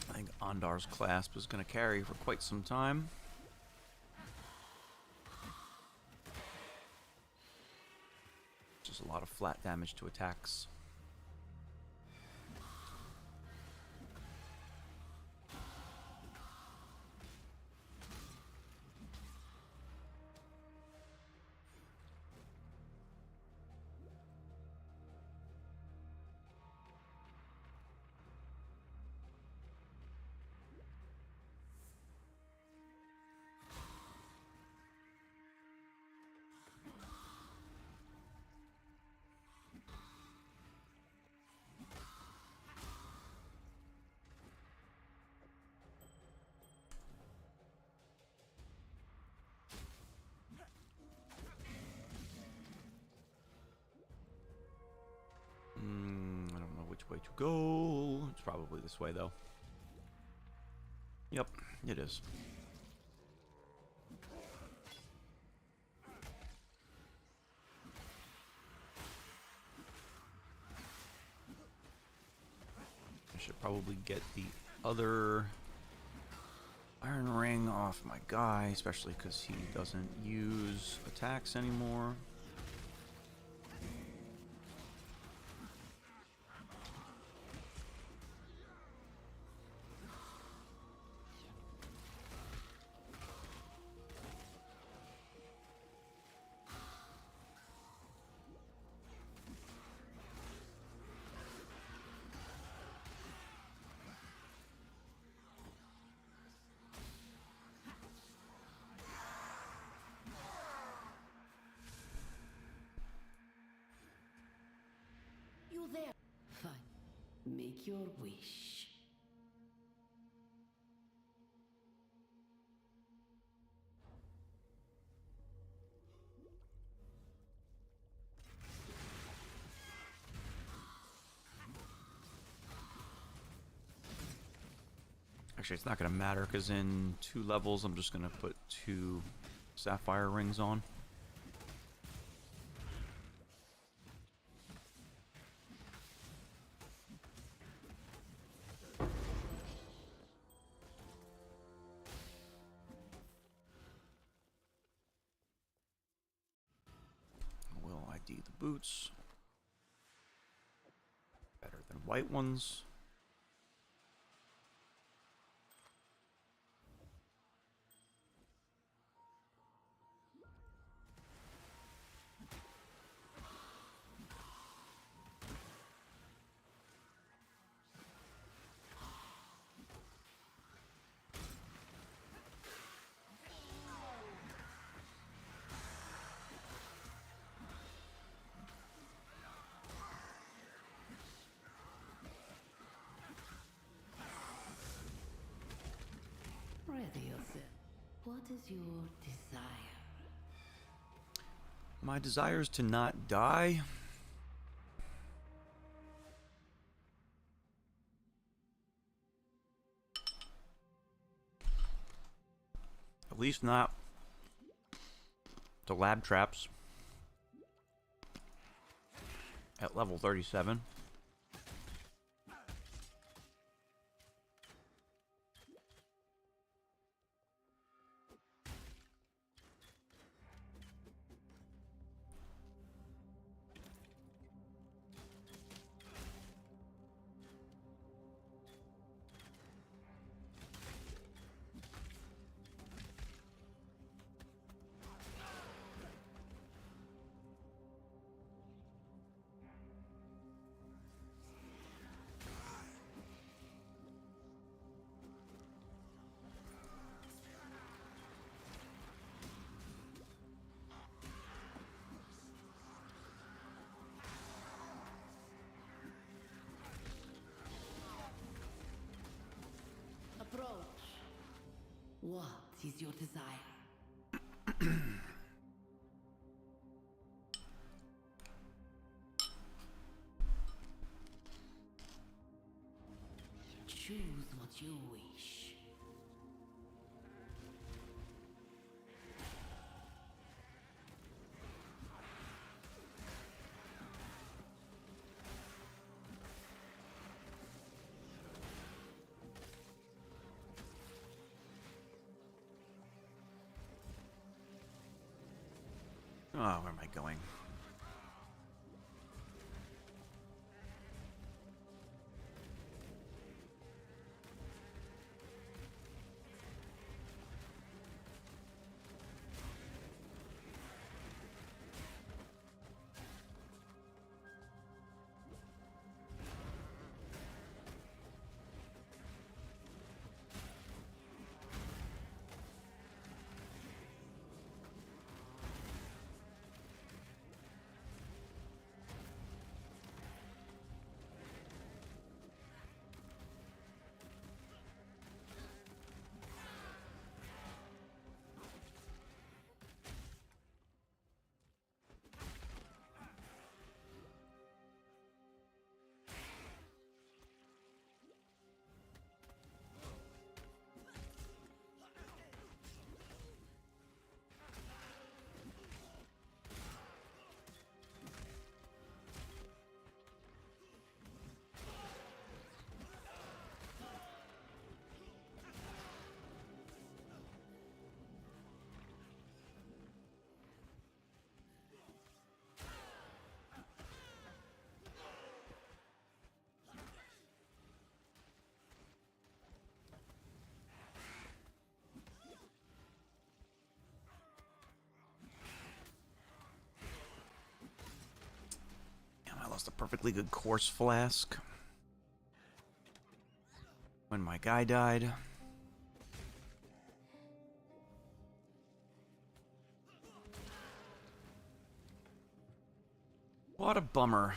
I think Ondar's clasp is going to carry for quite some time. Just a lot of flat damage to attacks. I don't know which way to go. It's probably this way, though. Yep, it is. I should probably get the other iron ring off my guy, especially because he doesn't use attacks anymore. You there? Fine. Make your wish. Actually, it's not going to matter because in 2 levels, I'm just going to put 2 sapphire rings on. Will ID the boots. Better than white ones. Ready yourself. What is your desire? My desire is to not die. At least not the lab traps at level 37. is your desire? Choose what you wish. Oh, where am I going? I lost a perfectly good course flask when my guy died. What a bummer.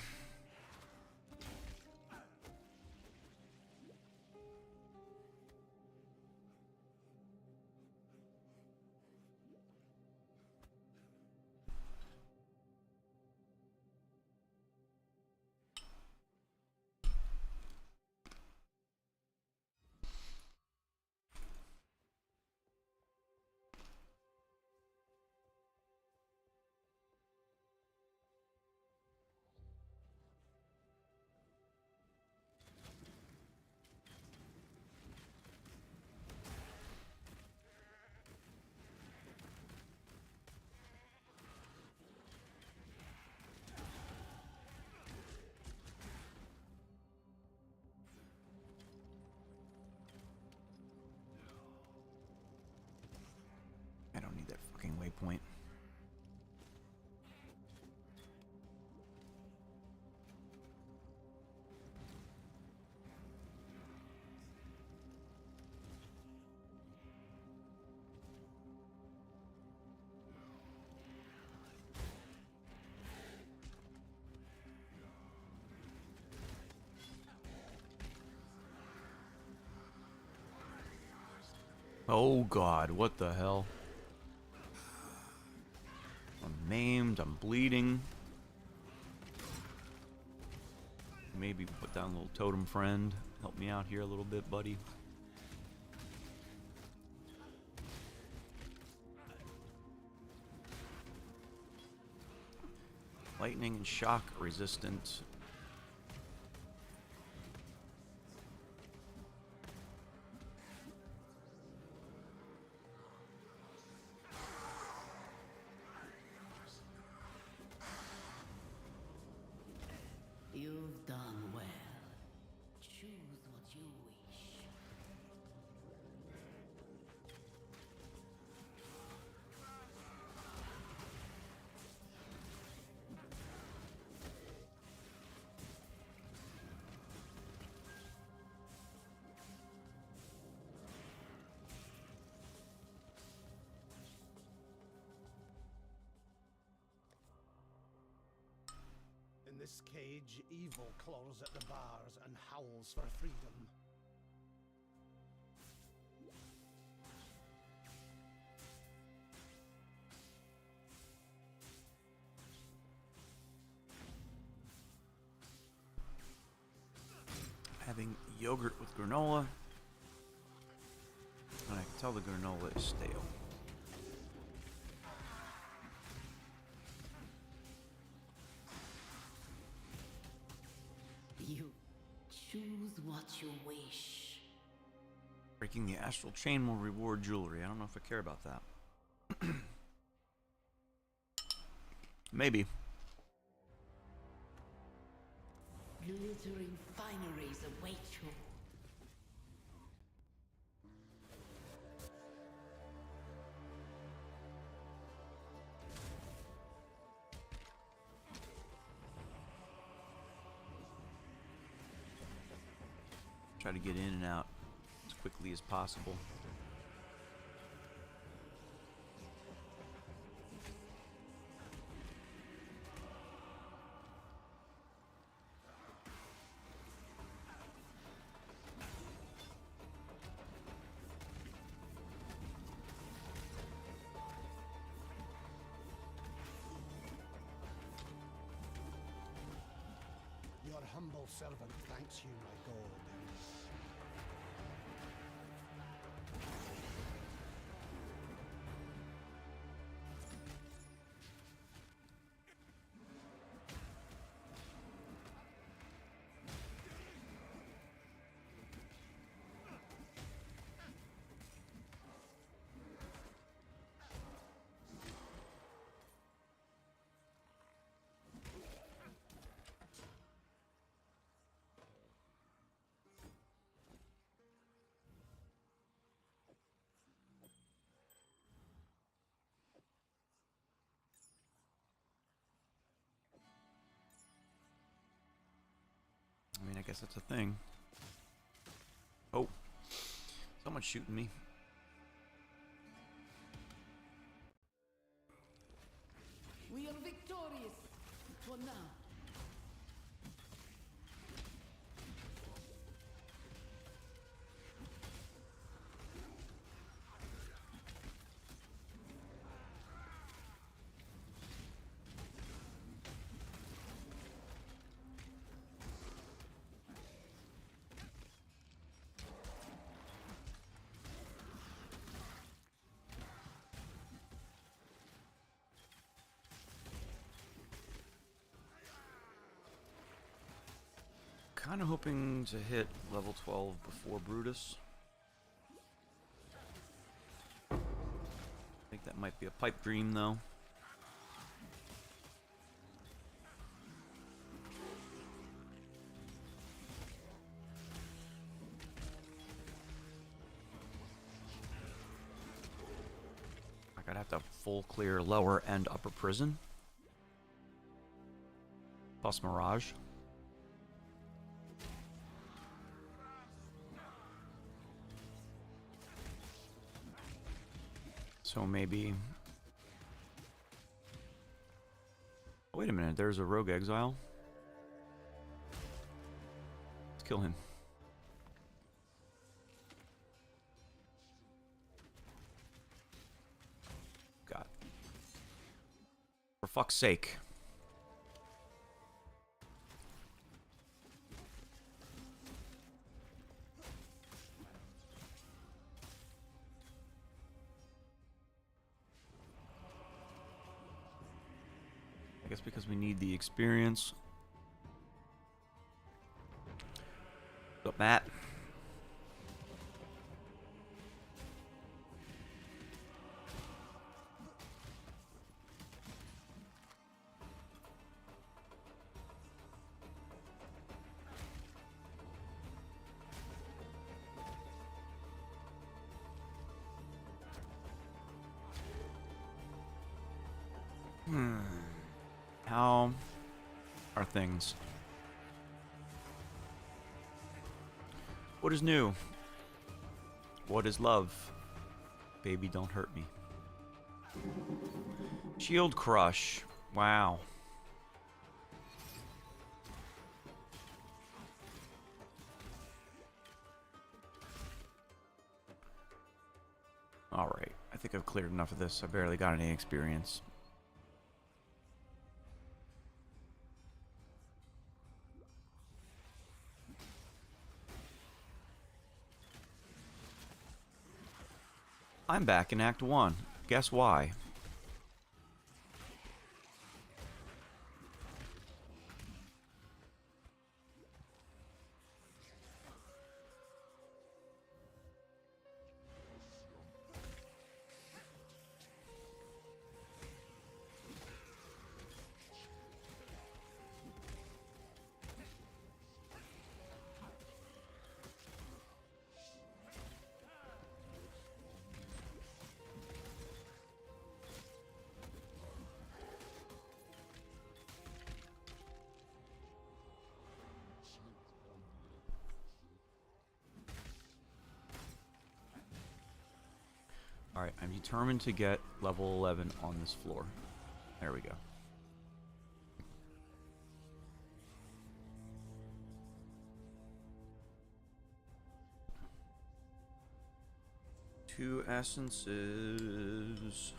I don't need that fucking waypoint. Oh god, what the hell? I'm maimed, I'm bleeding. Maybe put down a little totem friend. Help me out here a little bit, buddy. Lightning and shock resistant. You've done well. Choose what you wish. In this cage, evil claws at the bars and howls for freedom. having yogurt with granola. And I can tell the granola is stale. You choose what you wish. Breaking the astral chain will reward jewelry. I don't know if I care about that. Maybe. Glittering fineries await you. Try to get in and out as quickly as possible. Your humble servant thanks you, my god. I mean, I guess that's a thing. Oh, someone's shooting me. We are victorious for now. Kind of hoping to hit level 12 before Brutus. I think that might be a pipe dream, though. Like, I'd have to full clear lower and upper prison. Plus Mirage. So maybe... Oh, wait a minute, there's a rogue exile. Let's kill him. God. For fuck's sake. I guess because we need the experience. What's up, Matt? How are things? What is new? What is love? Baby, don't hurt me. Shield crush. Wow. Alright, I think I've cleared enough of this. I barely got any experience. I'm back in Act 1. Guess why? Alright, I'm determined to get level 11 on this floor. There we go. Two essences.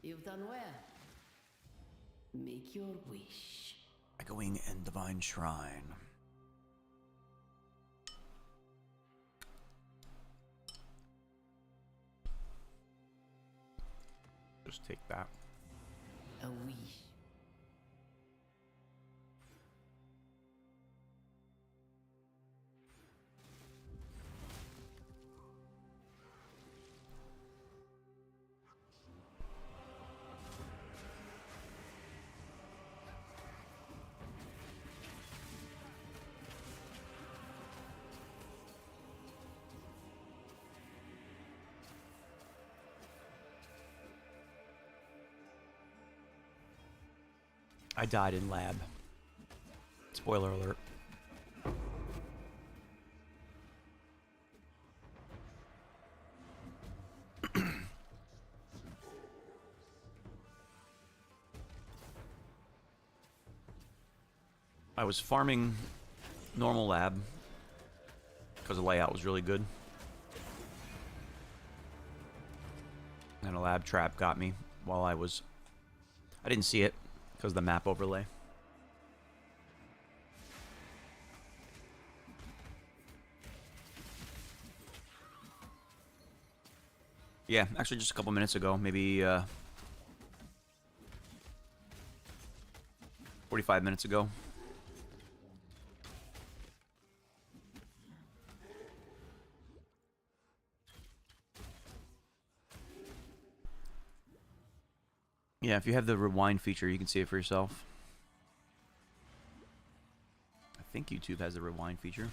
You've done well. Make your wish. Echoing and Divine Shrine. Just take that. A wish. I died in lab. Spoiler alert. I was farming normal lab because the layout was really good. And a lab trap got me while I didn't see it because of the map overlay. Yeah, actually just a couple minutes ago, maybe 45 minutes ago. Yeah, if you have the rewind feature, you can see it for yourself. I think YouTube has the rewind feature.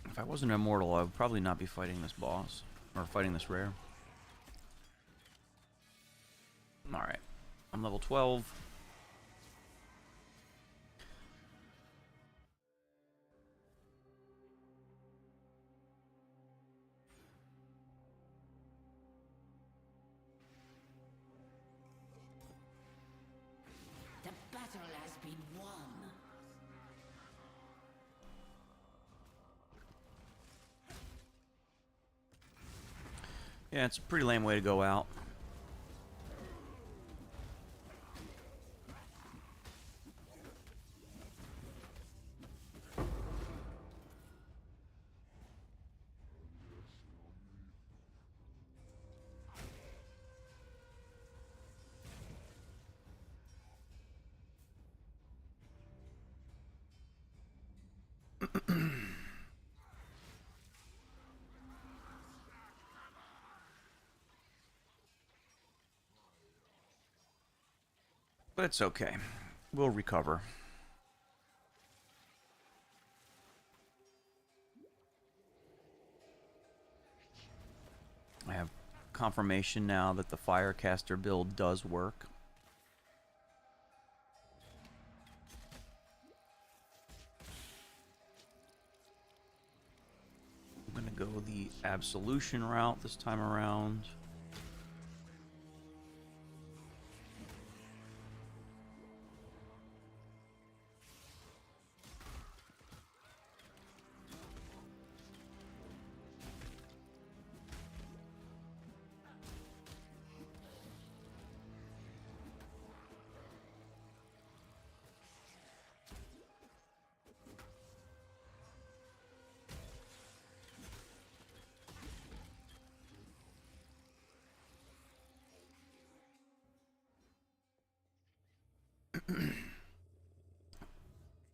If I wasn't immortal, I would probably not be fighting this boss, or fighting this rare. Alright, I'm level 12. The battle has been won. Yeah, it's a pretty lame way to go out. But it's okay. We'll recover. I have confirmation now that the Firecaster build does work. I'm going to go the Absolution route this time around.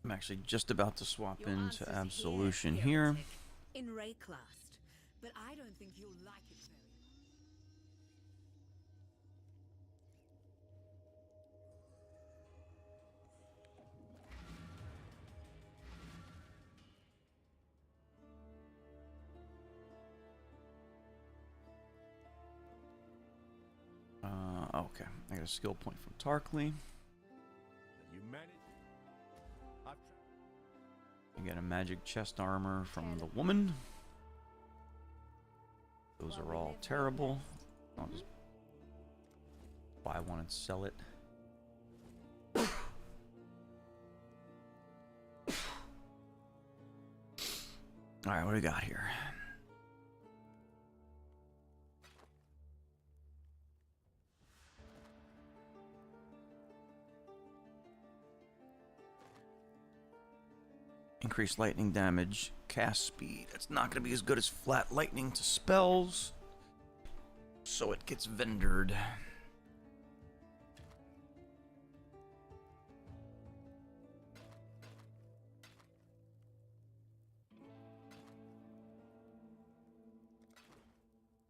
I'm actually just about to swap Your into answer's Absolution here, here. heretic. In Rayclast, but I don't think you'll like it very Okay, I got a skill point from Tarkly. You managed. I get a magic chest armor from the woman. Those are all terrible. I'll just buy one and sell it. Alright, what do we got here? Increased lightning damage, cast speed. That's not going to be as good as flat lightning to spells. So it gets vendored.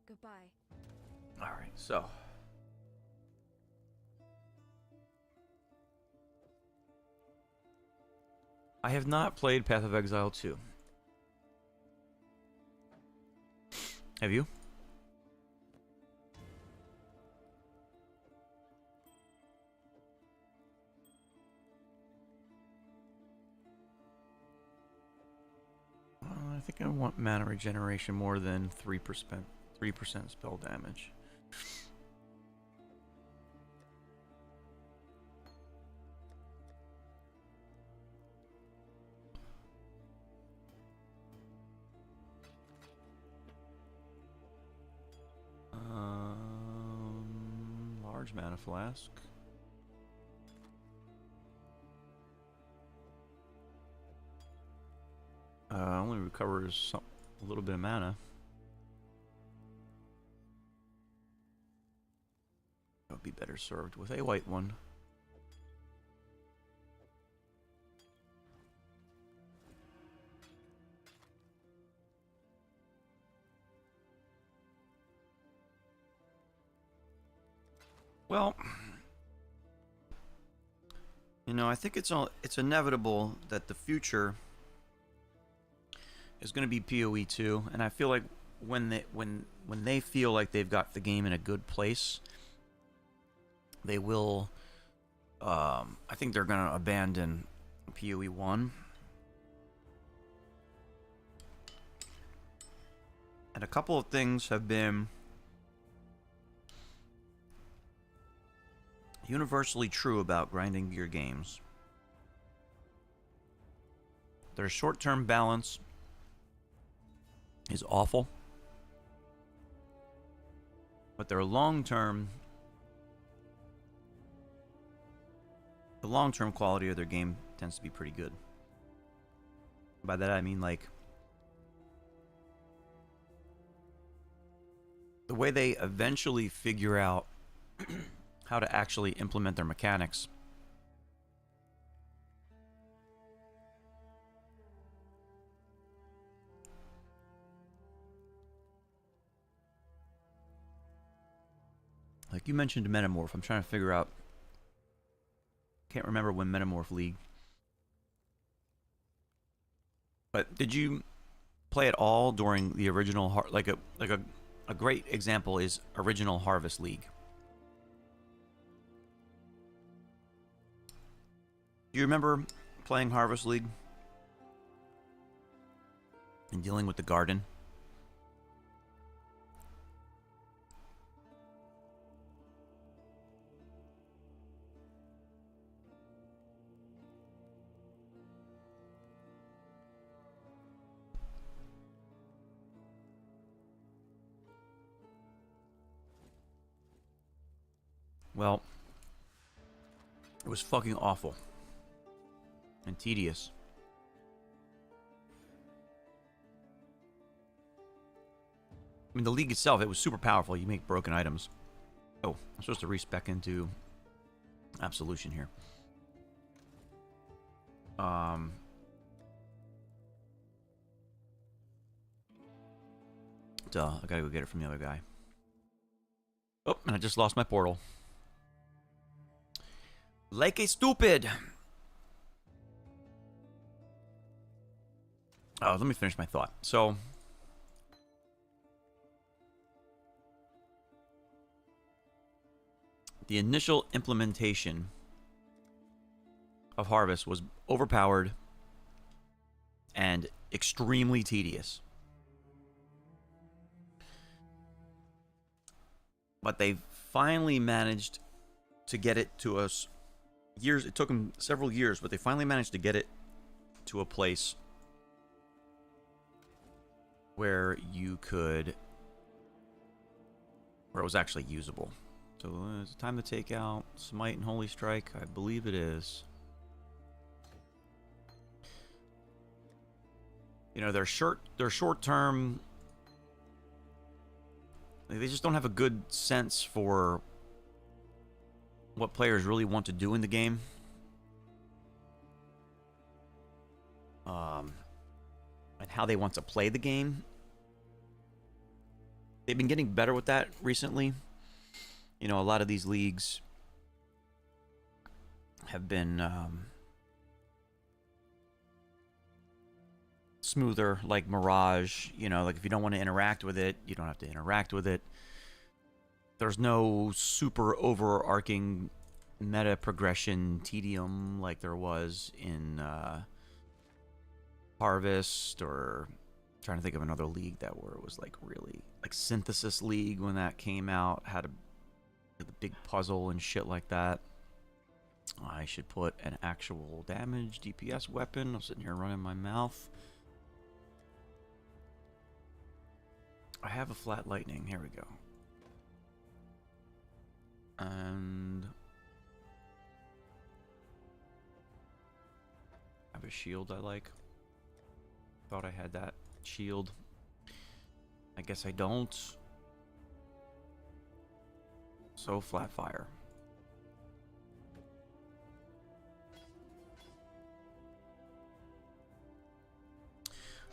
Goodbye. Alright, so. I have not played Path of Exile 2. Have you? I think I want mana regeneration more than 3% spell damage. Large mana flask. Only recovers a little bit of mana. That would be better served with a white one. Well, you know, I think it's inevitable that the future is going to be PoE 2, and I feel like when they feel like they've got the game in a good place, they will. I think they're going to abandon PoE 1. And a couple of things have been universally true about grinding gear games. Their short-term balance is awful, but their long-term quality of their game tends to be pretty good. By that I mean, like, the way they eventually figure out how to actually implement their mechanics. Like you mentioned Metamorph. I'm trying to figure out. Can't remember when Metamorph League. But did you play it all during the original like a A great example is Original Harvest League. Do you remember playing Harvest League and dealing with the garden? Well, it was fucking awful and tedious. I mean, the league itself, it was super powerful. You make broken items. Oh, I'm supposed to respec into Absolution here. Duh, I gotta go get it from the other guy. Oh, and I just lost my portal. Like a stupid. Oh, let me finish my thought. So, the initial implementation of Harvest was overpowered and extremely tedious. But they finally managed to get it to us. It took them several years, but they finally managed to get it to a place where it was actually usable. So it's time to take out Smite and Holy Strike. I believe it is. You know, they're short-term. They just don't have a good sense for what players really want to do in the game. And how they want to play the game. They've been getting better with that recently. You know, a lot of these leagues have been smoother, like Mirage. You know, like if you don't want to interact with it, you don't have to interact with it. There's no super overarching meta progression tedium like there was in Harvest, or I'm trying to think of another league that where it was like really like Synthesis League when that came out, had the big puzzle and shit like that. I should put an actual damage DPS weapon. I'm sitting here running my mouth. I have a flat lightning. Here we go. And I have a shield I like. Thought I had that shield. I guess I don't. So flat fire.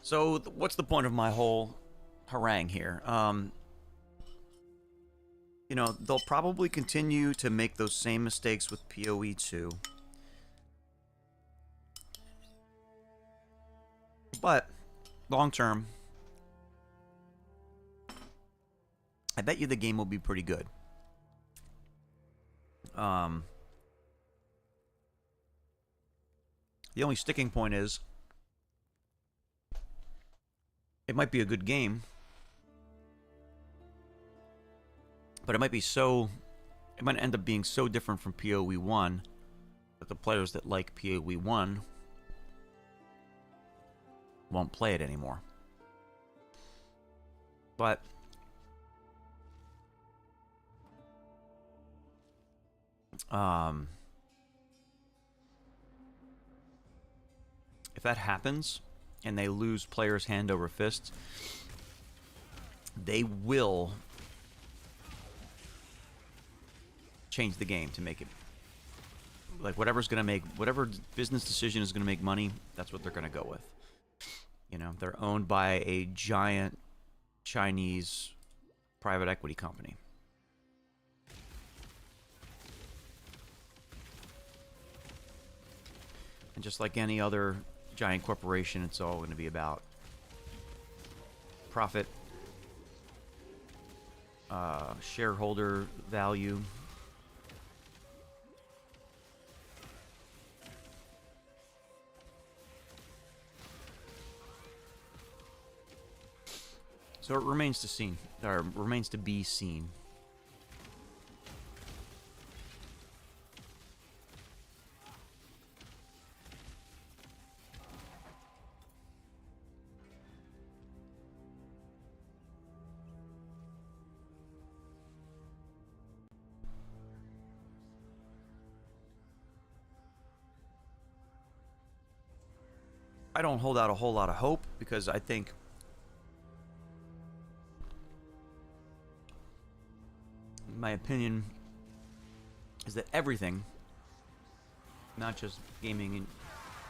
So what's the point of my whole harangue here? You know, they'll probably continue to make those same mistakes with PoE 2. But, long term, I bet you the game will be pretty good. The only sticking point is, it might be a good game, but it might end up being so different from PoE 1 that the players that like PoE 1 won't play it anymore. But if that happens and they lose players hand over fist, they will change the game to make it like whatever business decision is going to make money, that's what they're going to go with. You know, they're owned by a giant Chinese private equity company. And just like any other giant corporation, it's all going to be about profit shareholder value. So it remains to seen, or remains to be seen. I don't hold out a whole lot of hope because I think my opinion is that everything, not just gaming, and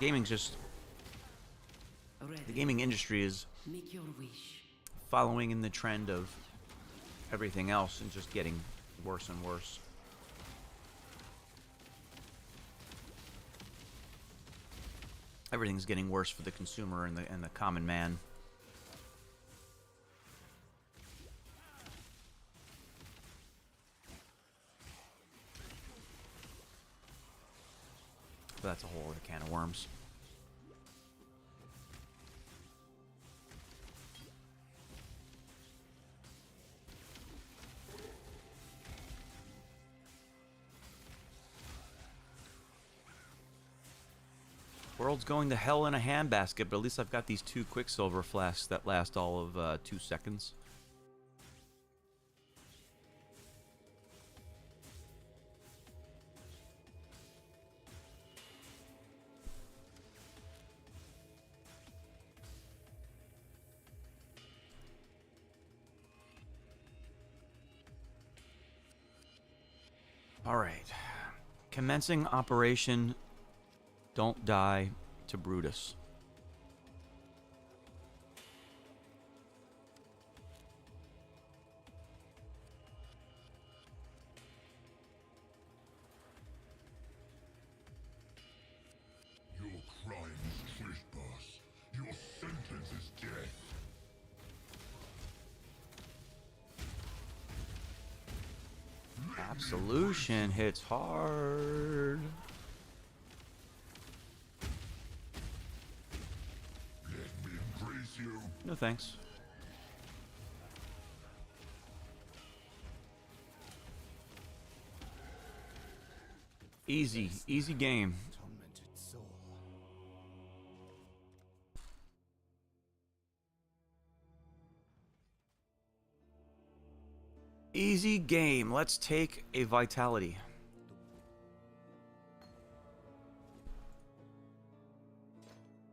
gaming's just the gaming industry is Make your wish. following in the trend of everything else and just getting worse and worse. Everything's getting worse for the consumer and the common man. But that's a whole other can of worms. World's going to hell in a handbasket, but at least I've got these 2 Quicksilver flasks that last all of 2 seconds. All right. Commencing Operation Don't Die to Brutus. Your crime is trespass. Your sentence is death. Absolution hits hard. Let me embrace you. No thanks. Easy game. Tormented soul. Easy game. Let's take a vitality.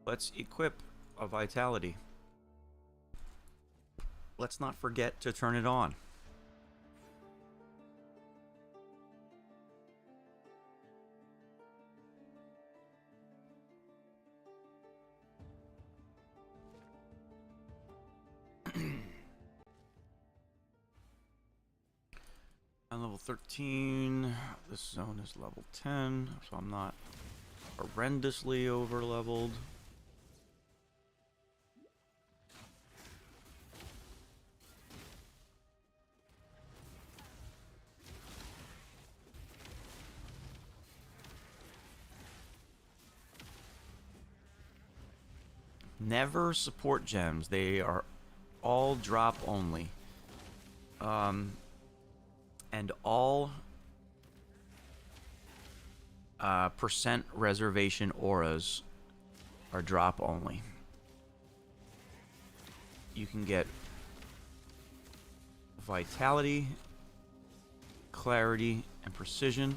Let's equip a vitality. Let's not forget to turn it on. I'm level 13. This zone is level 10, so I'm not horrendously over leveled. Never support gems. They are all drop only. And all percent reservation auras are drop only. You can get vitality, clarity, and precision.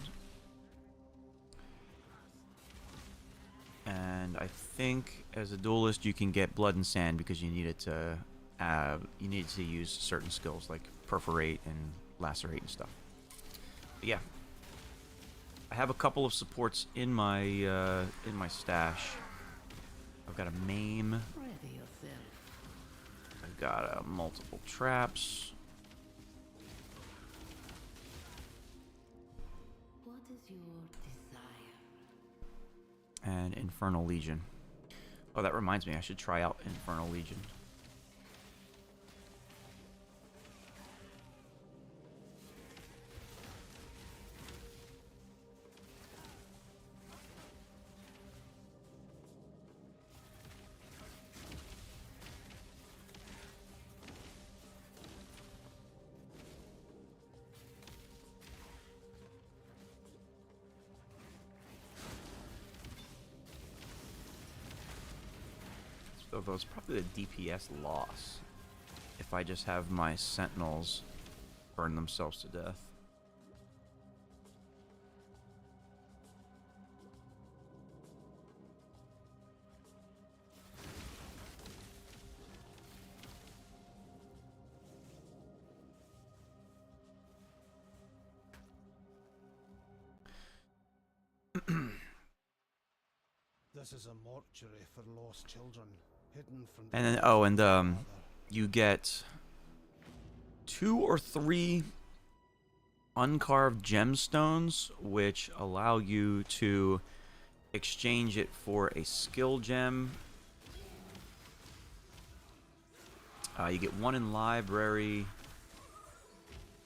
And I think as a duelist you can get blood and sand because you need it to use certain skills like perforate and lacerate and stuff. But yeah, I have a couple of supports in my stash. I've got a maim. Ready yourself. I've got multiple traps. What is your desire? And Infernal Legion. Oh, that reminds me, I should try out Infernal Legion. Although it's probably the DPS loss if I just have my sentinels burn themselves to death. This is a mortuary for lost children, hidden from. And then, oh, and you get 2 or 3 uncarved gemstones, which allow you to exchange it for a skill gem. You get 1 in library.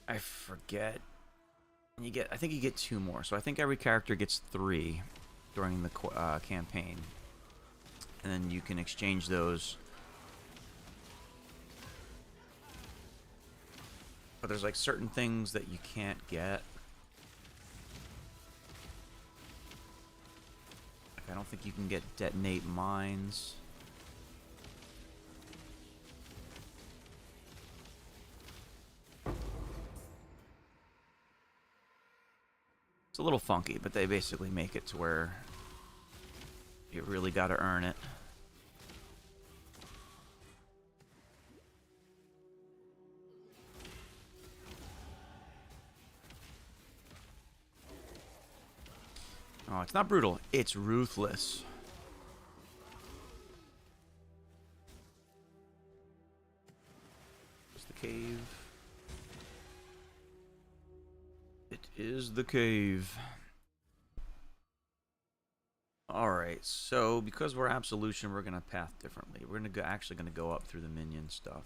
I forget. And you get, I think you get 2 more. So I think every character gets 3 during the campaign, and then you can exchange those. But there's like certain things that you can't get. Like, I don't think you can get detonate mines. It's a little funky, but they basically make it to where you really got to earn it. Oh, it's not brutal. It's ruthless. It's the cave. It is the cave. Alright, so because we're Absolution, we're going to path differently. We're gonna actually going to go up through the minion stuff.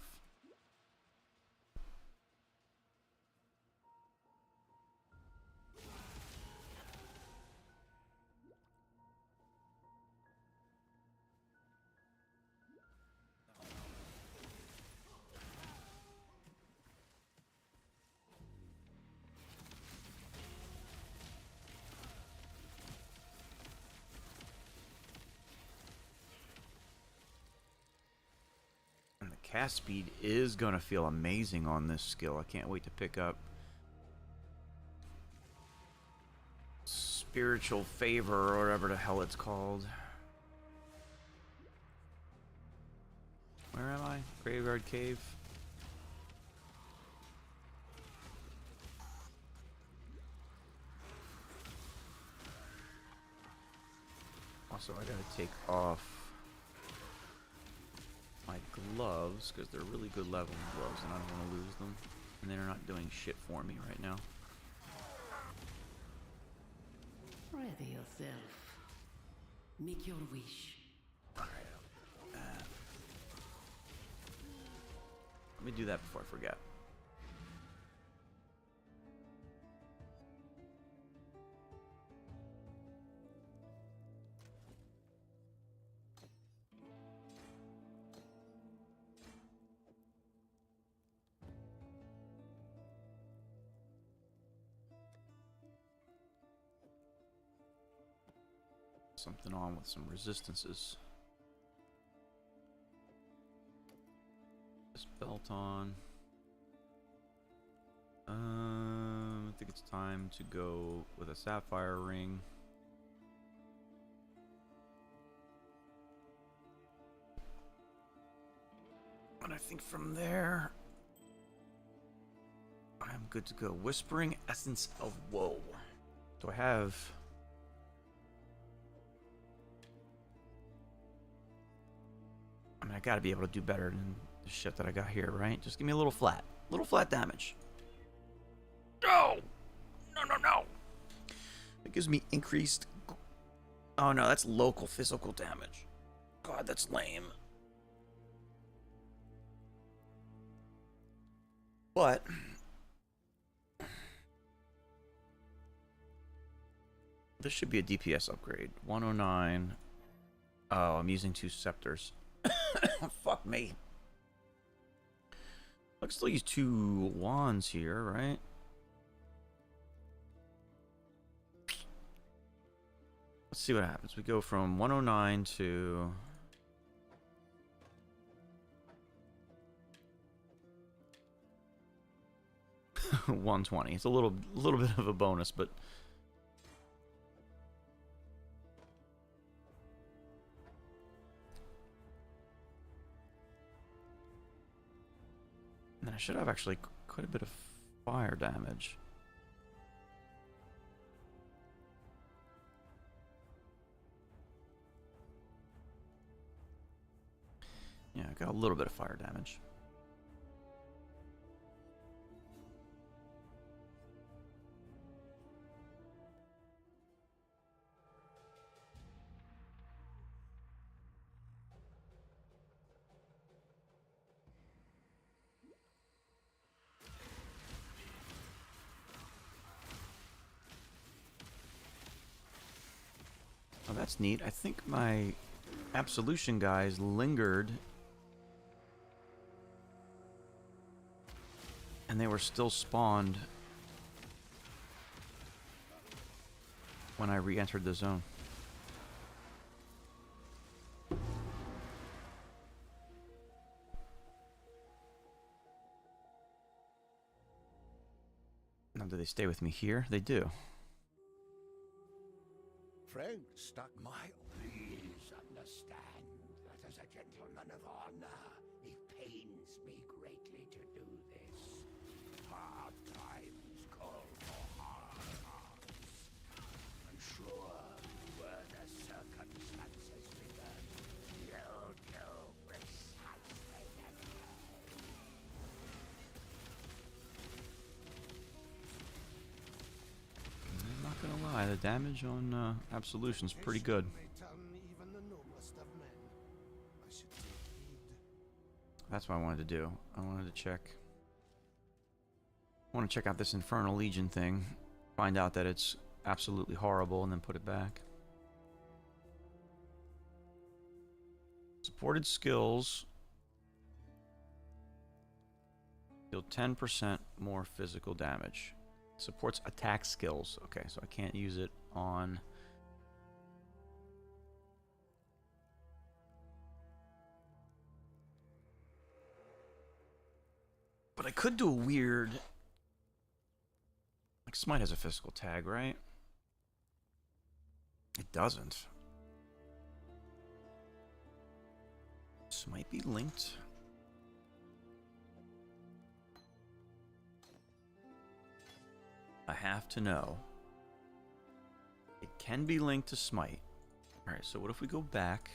Cast speed is going to feel amazing on this skill. I can't wait to pick up Spiritual Favor or whatever the hell it's called. Where am I? Graveyard Cave. Also, I gotta take off my gloves, because they're really good leveling gloves, and I don't want to lose them. And they're not doing shit for me right now. Ready yourself. Make your wish. Alright. Let me do that before I forget. Something on with some resistances. This belt on. I think it's time to go with a sapphire ring. And I think from there, I'm good to go. Whispering Essence of Woe. Do I have... I mean, I gotta be able to do better than the shit that I got here, right? Just give me a little flat. Little flat damage. No! No, no, no! It gives me increased... Oh no, that's local physical damage. God, that's lame. But... this should be a DPS upgrade. 109. Oh, I'm using 2 scepters. Fuck me. I can still use 2 wands here, right? Let's see what happens. We go from 109 to 120. It's a little bit of a bonus, but and then I should have actually quite a bit of fire damage. Yeah, I got a little bit of fire damage. Oh, that's neat. I think my Absolution guys lingered and they were still spawned when I re-entered the zone. Now, do they stay with me here? They do. Friend, stuck my... Please understand that as a gentleman of honor, it pains me greatly to do this. Hard times call for hard hearts. I'm sure were the circumstances bigger, you'll do precisely the same. I'm not gonna lie, the damage on Absolution's pretty good. May turn even the noblest of men. I should take heed. That's what I wanted to do. I wanted to check. I want to check out this Infernal Legion thing, find out that it's absolutely horrible, and then put it back. Supported skills deal 10% more physical damage. Supports attack skills. Okay, so I can't use it on... But I could do a weird... Like, Smite has a physical tag, right? It doesn't. This might be linked. I have to know. It can be linked to Smite. Alright, so what if we go back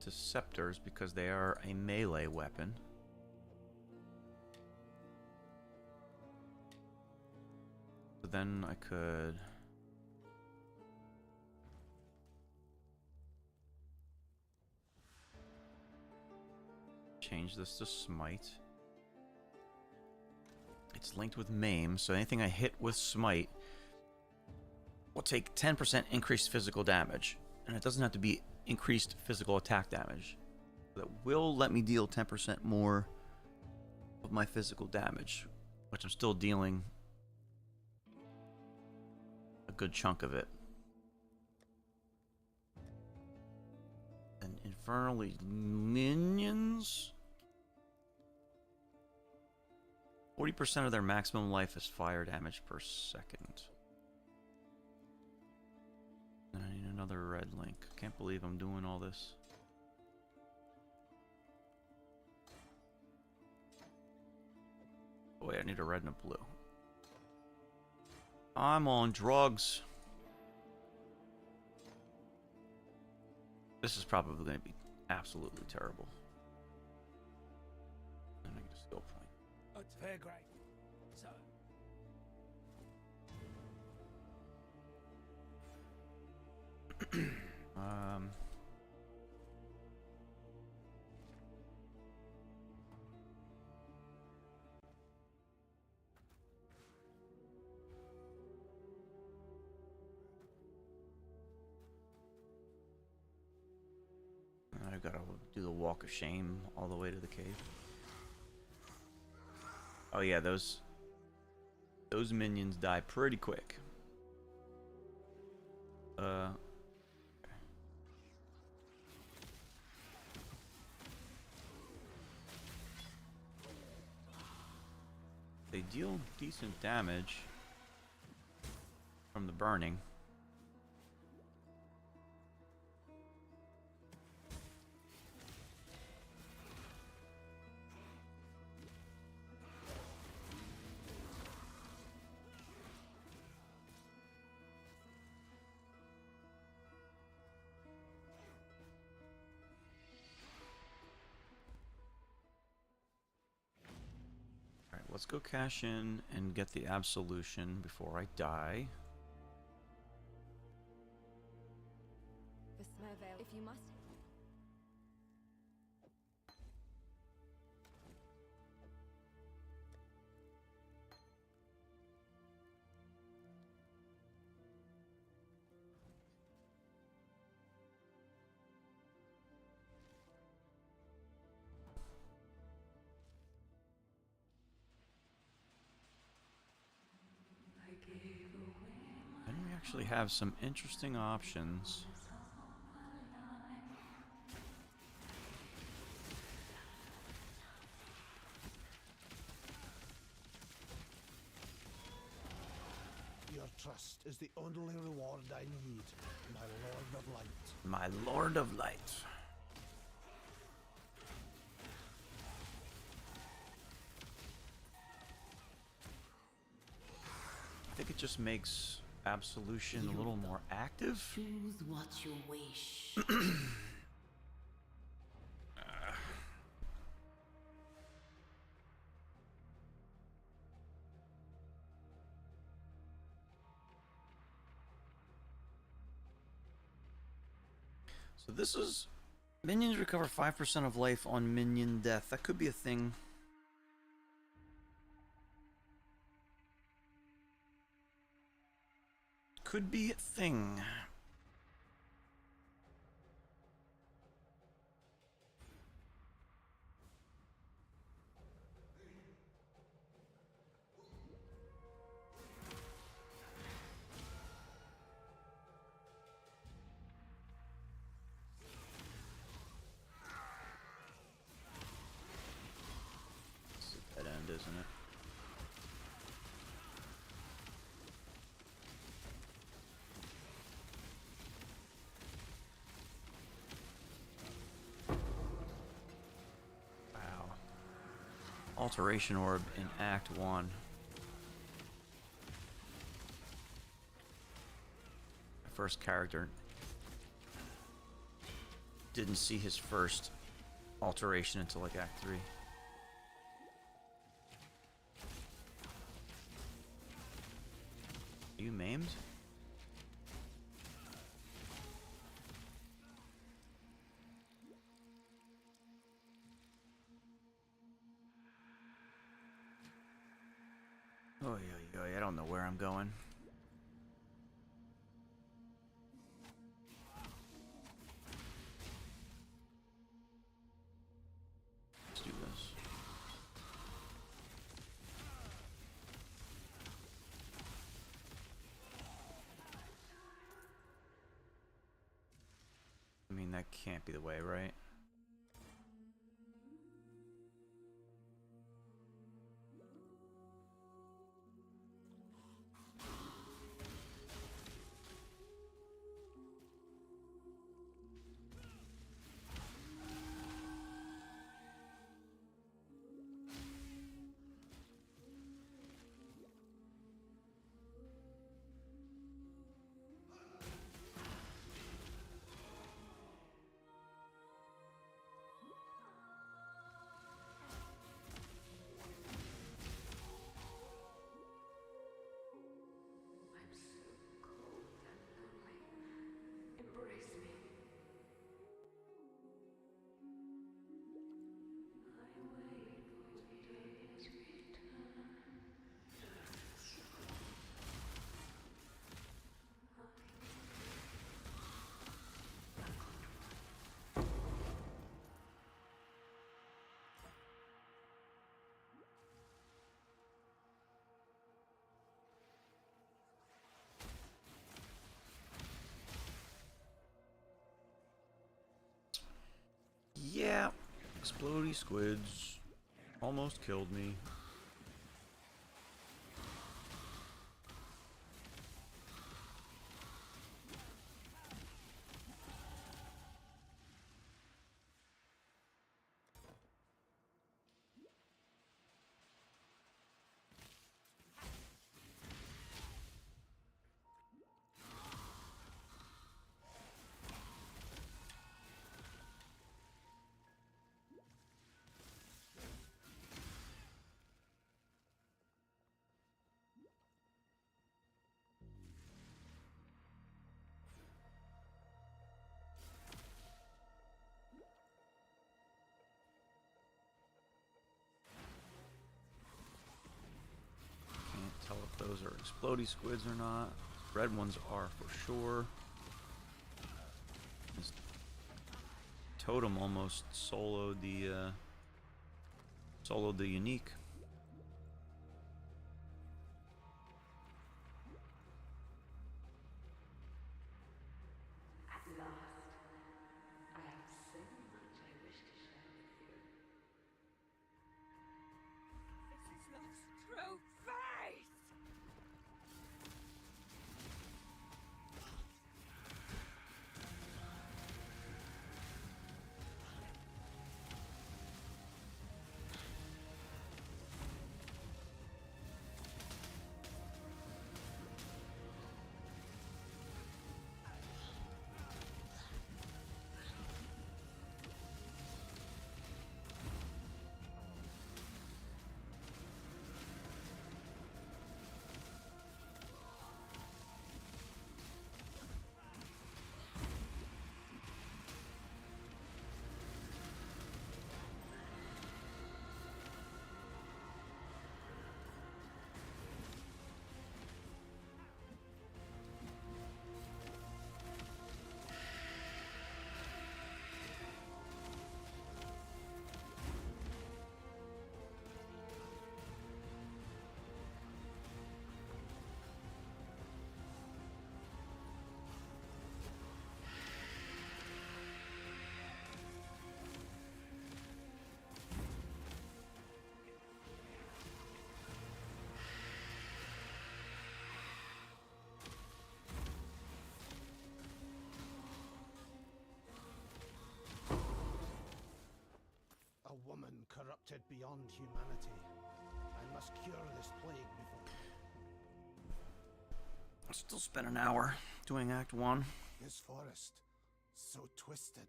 to Scepters because they are a melee weapon. So then I could... change this to Smite. It's linked with Maim, so anything I hit with Smite will take 10% increased physical damage. And it doesn't have to be increased physical attack damage. That will let me deal 10% more of my physical damage, which I'm still dealing a good chunk of it. And Infernal minions... 40% of their maximum life is fire damage per second. And I need another red link. Can't believe I'm doing all this. Oh, wait, I need a red and a blue. I'm on drugs. This is probably going to be absolutely terrible. And I get a skill point. Oh, it's fair grade. So, I've got to do the walk of shame all the way to the cave. Oh yeah, those minions die pretty quick. They deal decent damage from the burning. Alright, let's go cash in and get the absolution before I die. For Mervale, if you must. And we actually have some interesting options. Your trust is the only reward I need, my Lord of Light. My Lord of Light. I think it just makes absolution a little more active. Choose what you wish. So this is... Minions recover 5% of life on minion death. That could be a thing. Could be a thing. It's a dead end, isn't it? Alteration Orb in Act 1. My first character didn't see his first alteration until like Act 3. Are you maimed? Oh, yeah, I don't know where I'm going. Let's do this. I mean, that can't be the way, right? Yeah, explodey squids almost killed me. are explodey squids or not. Red ones are for sure. This totem almost soloed the unique. At last, I have so much I wish to share with you. This is love's true face! A woman corrupted beyond humanity. I must cure this plague before... I'll still spend an hour doing Act 1. This forest, so twisted.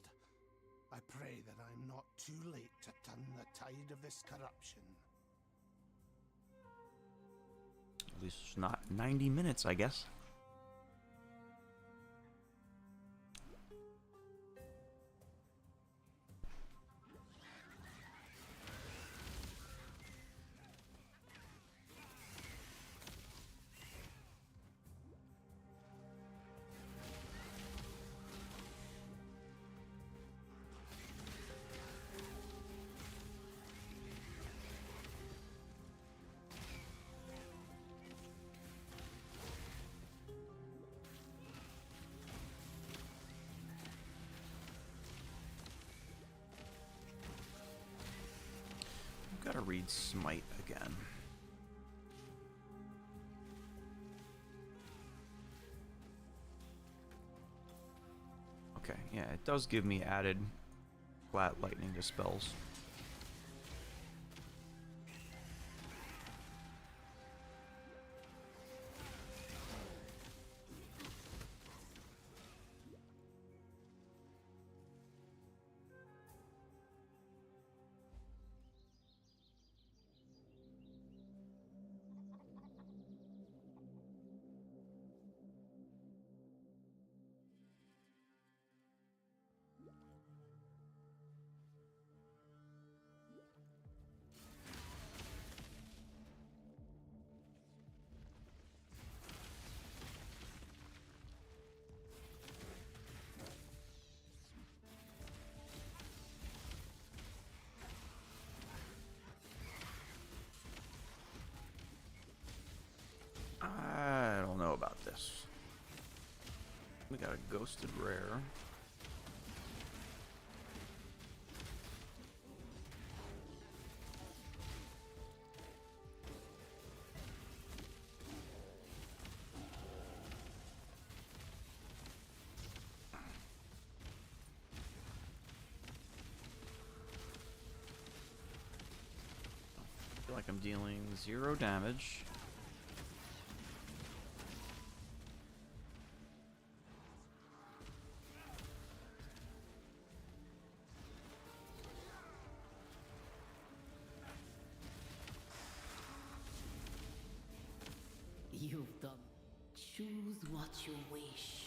I pray that I'm not too late to turn the tide of this corruption. At least it's not 90 minutes, I guess. Gotta read Smite again. Okay, yeah, it does give me added flat lightning dispels. I don't know about this. We got a ghosted rare. I feel like I'm dealing 0 damage. You've done. Choose what you wish.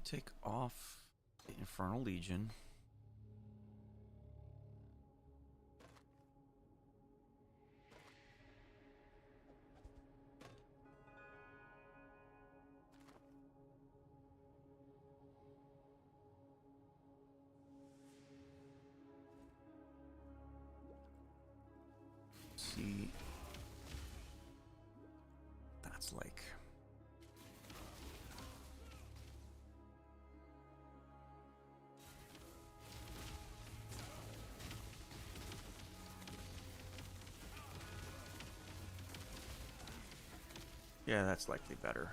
me take off the Infernal Legion. See, that's like yeah, that's likely better.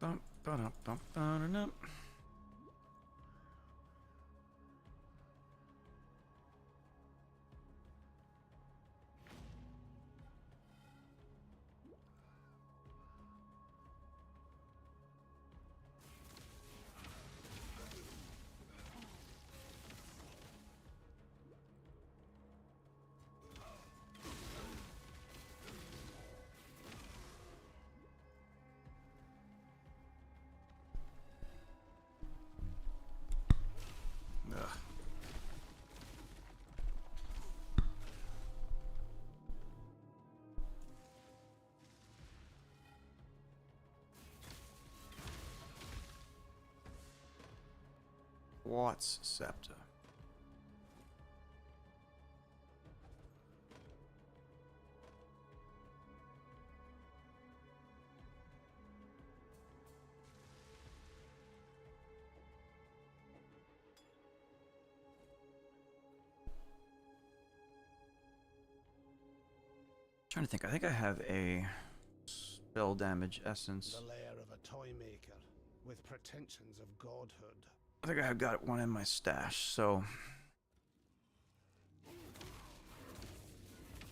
Bump, ba-dum, bump, ba-dum. Ugh. What's Septa? Trying to think. I think I have a spell damage essence. The lair of a toy maker with pretensions of godhood. I think I have got one in my stash, so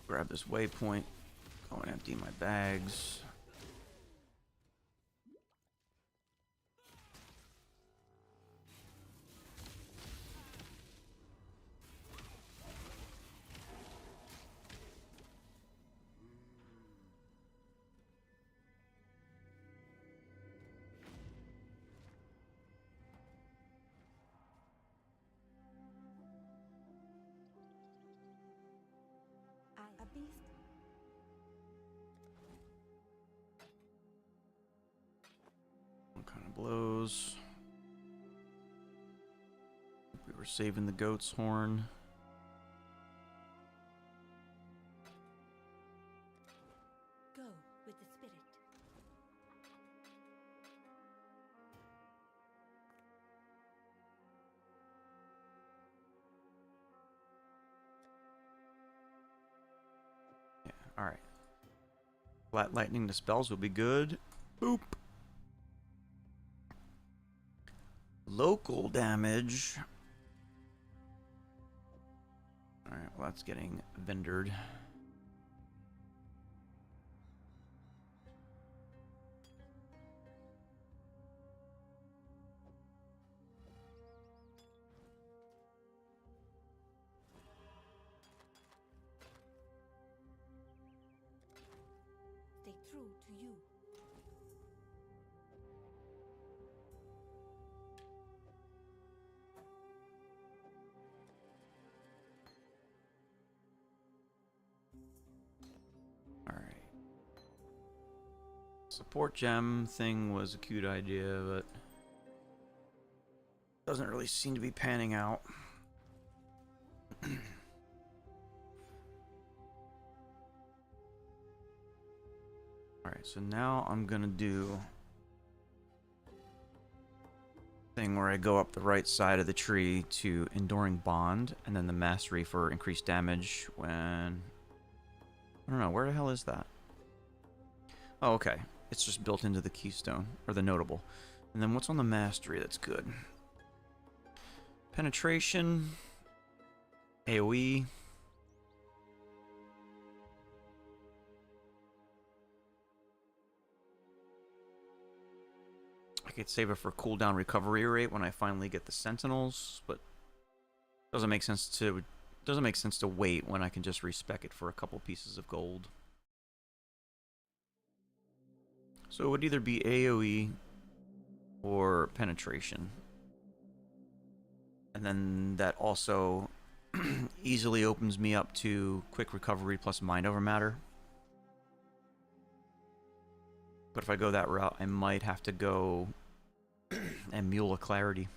grab this waypoint, go and empty my bags. A beast. What kind of blows? We were saving the goat's horn. Go with the spirit. Yeah, alright. Flat lightning dispels will be good. Boop. Local damage. Alright, well that's getting vendored. Stay true to you. Alright. Support gem thing was a cute idea, but doesn't really seem to be panning out. Alright, so now I'm gonna do thing where I go up the right side of the tree to Enduring Bond, and then the Mastery for increased damage when... I don't know, where the hell is that? Oh, okay. It's just built into the keystone, or the notable. And then what's on the Mastery that's good? Penetration, AoE. could save it for cooldown recovery rate when I finally get the Sentinels, but doesn't make sense to wait when I can just respec it for a couple pieces of gold. So it would either be AoE or penetration. And then that also easily opens me up to quick recovery plus mind over matter. But if I go that route, I might have to go and Mule of Clarity.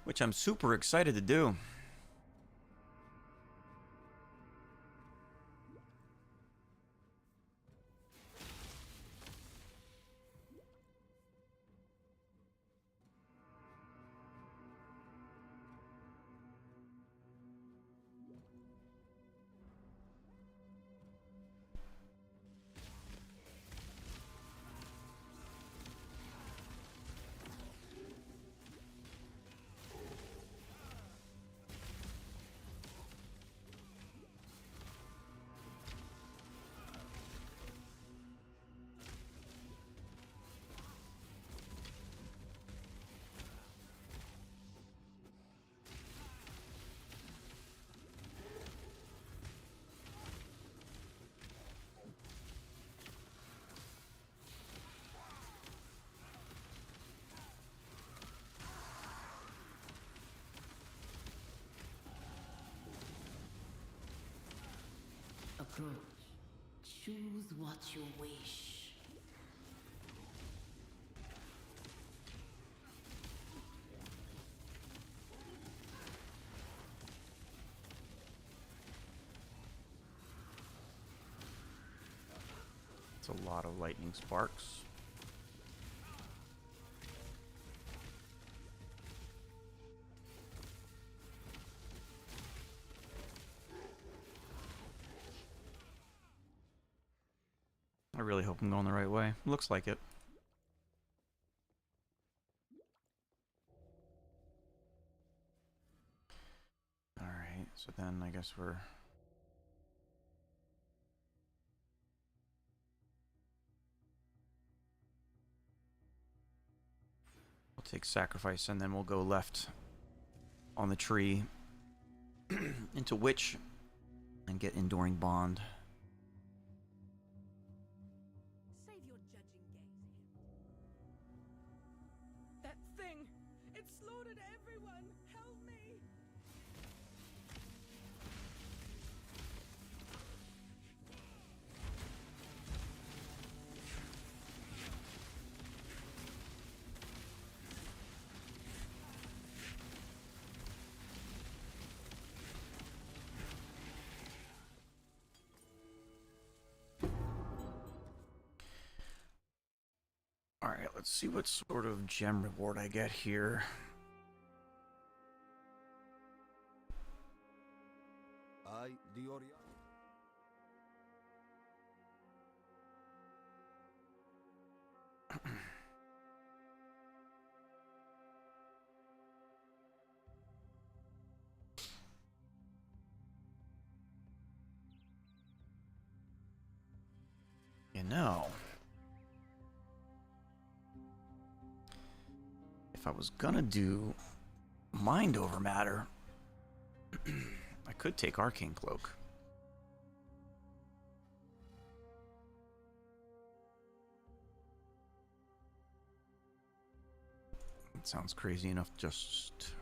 Which I'm super excited to do. Approach. Choose what you wish. It's a lot of lightning sparks. I really hope I'm going the right way. Looks like it. Alright, so then I guess we're... We'll take Sacrifice and then we'll go left on the tree into Witch and get Enduring Bond. Save your judging gaze. That thing! It slaughtered everyone! Help me! Alright, let's see what sort of gem reward I get here. You know, if I was gonna do Mind over Matter, I could take Arcane Cloak. It sounds crazy enough, just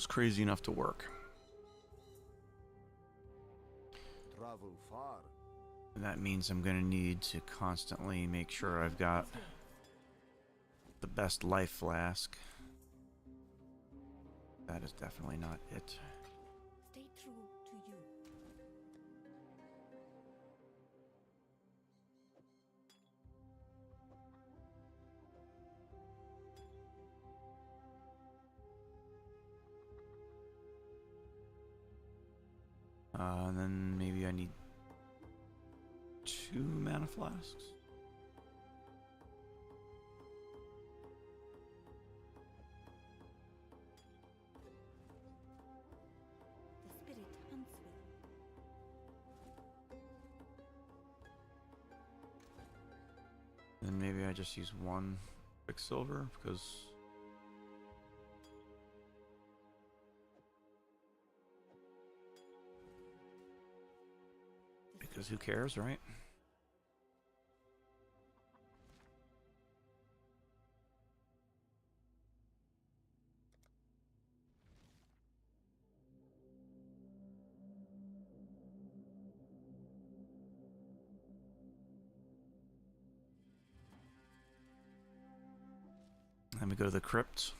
crazy enough to work. Travel far. And that means I'm gonna need to constantly make sure I've got the best life flask. That is definitely not it. Stay true to you. And then maybe I need 2 mana flasks. The spirit hunts with. just use one Quicksilver because who cares, right? Then we go to the crypt.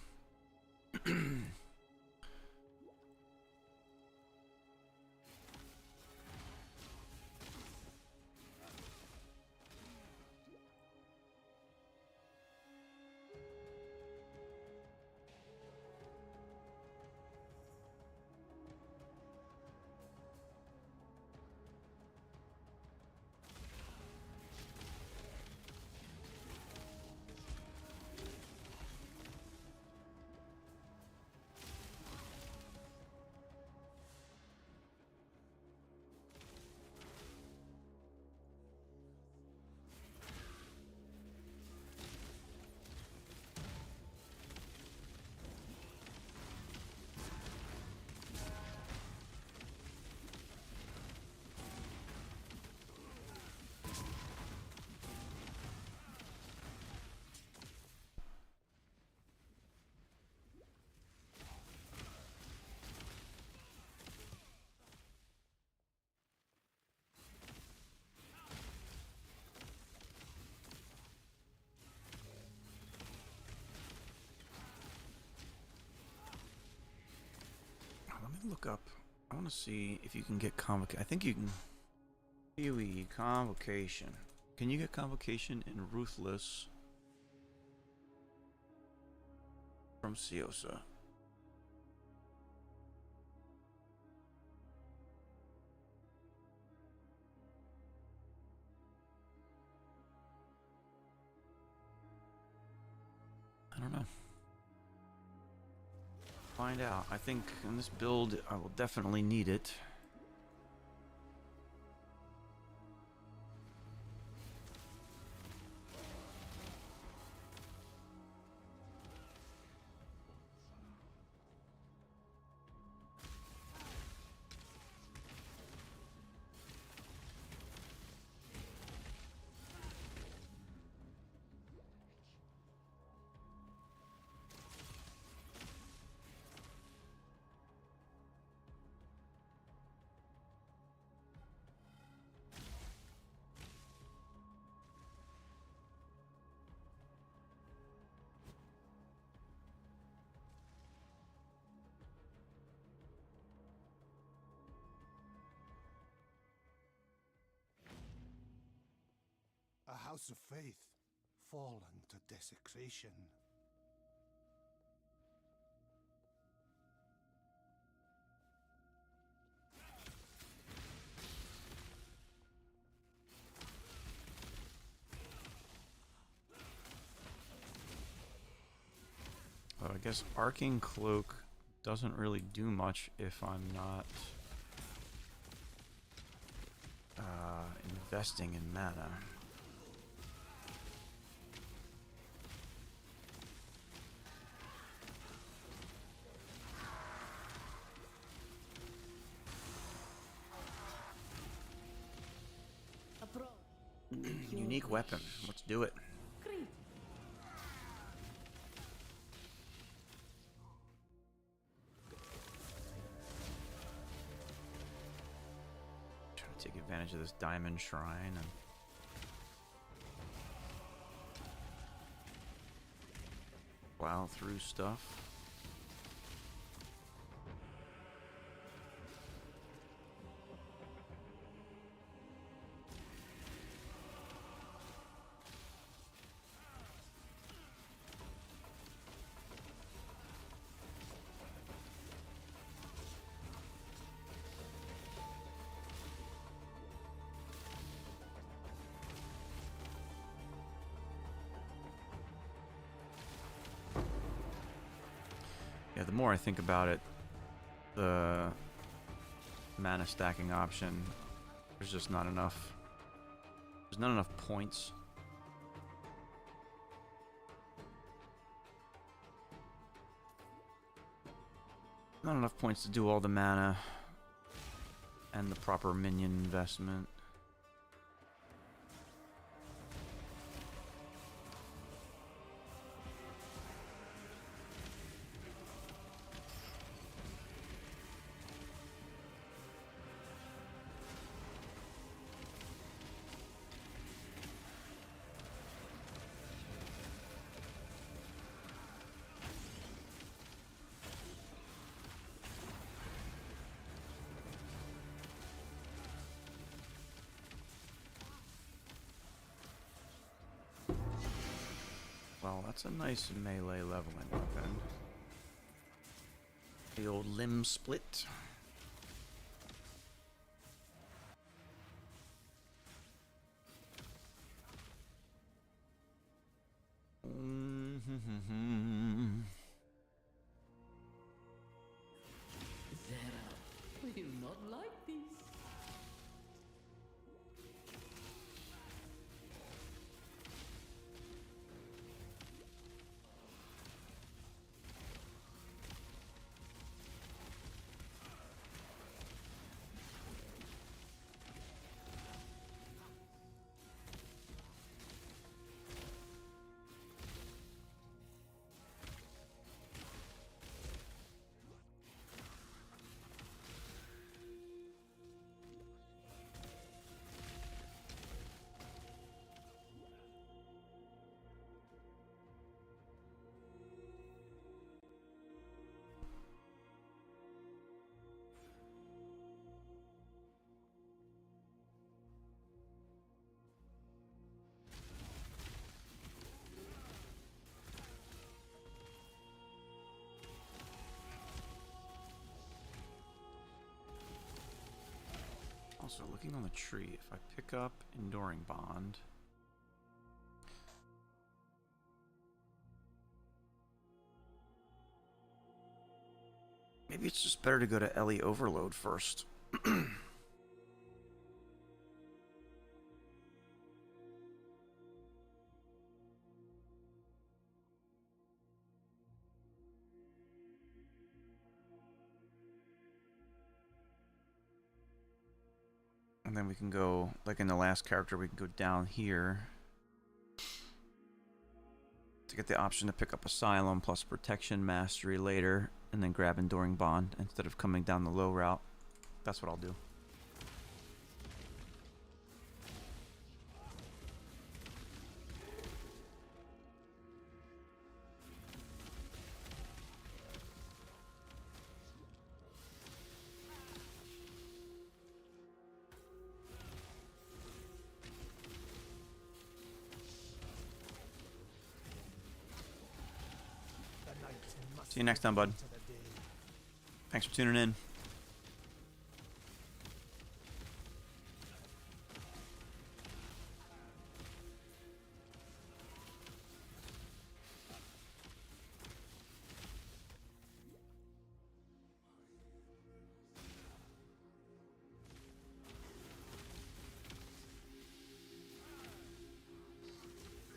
Look up. I want to see if you can get convocation. I think you can. Kiwi convocation. Can you get convocation in Ruthless from Ciosa? I don't know. Find out. I think in this build I will definitely need it. A house of faith, fallen to desecration. Well, I guess Arcane Cloak doesn't really do much if I'm not investing in mana. Unique weapon. Let's do it. Trying to take advantage of this diamond shrine and plow through stuff. Yeah, the more I think about it, the mana stacking option, there's just not enough. There's not enough points Not enough points to do all the mana and the proper minion investment. Well, that's a nice melee leveling weapon. The old limb split. Zera, will you not like this? Also, looking on the tree, if I pick up Enduring Bond, maybe it's just better to go to Ellie Overload first. And then we can go, like in the last character, we can go down here to get the option to pick up Asylum plus Protection Mastery later, and then grab Enduring Bond instead of coming down the low route. That's what I'll do. See you next time, bud. Thanks for tuning in.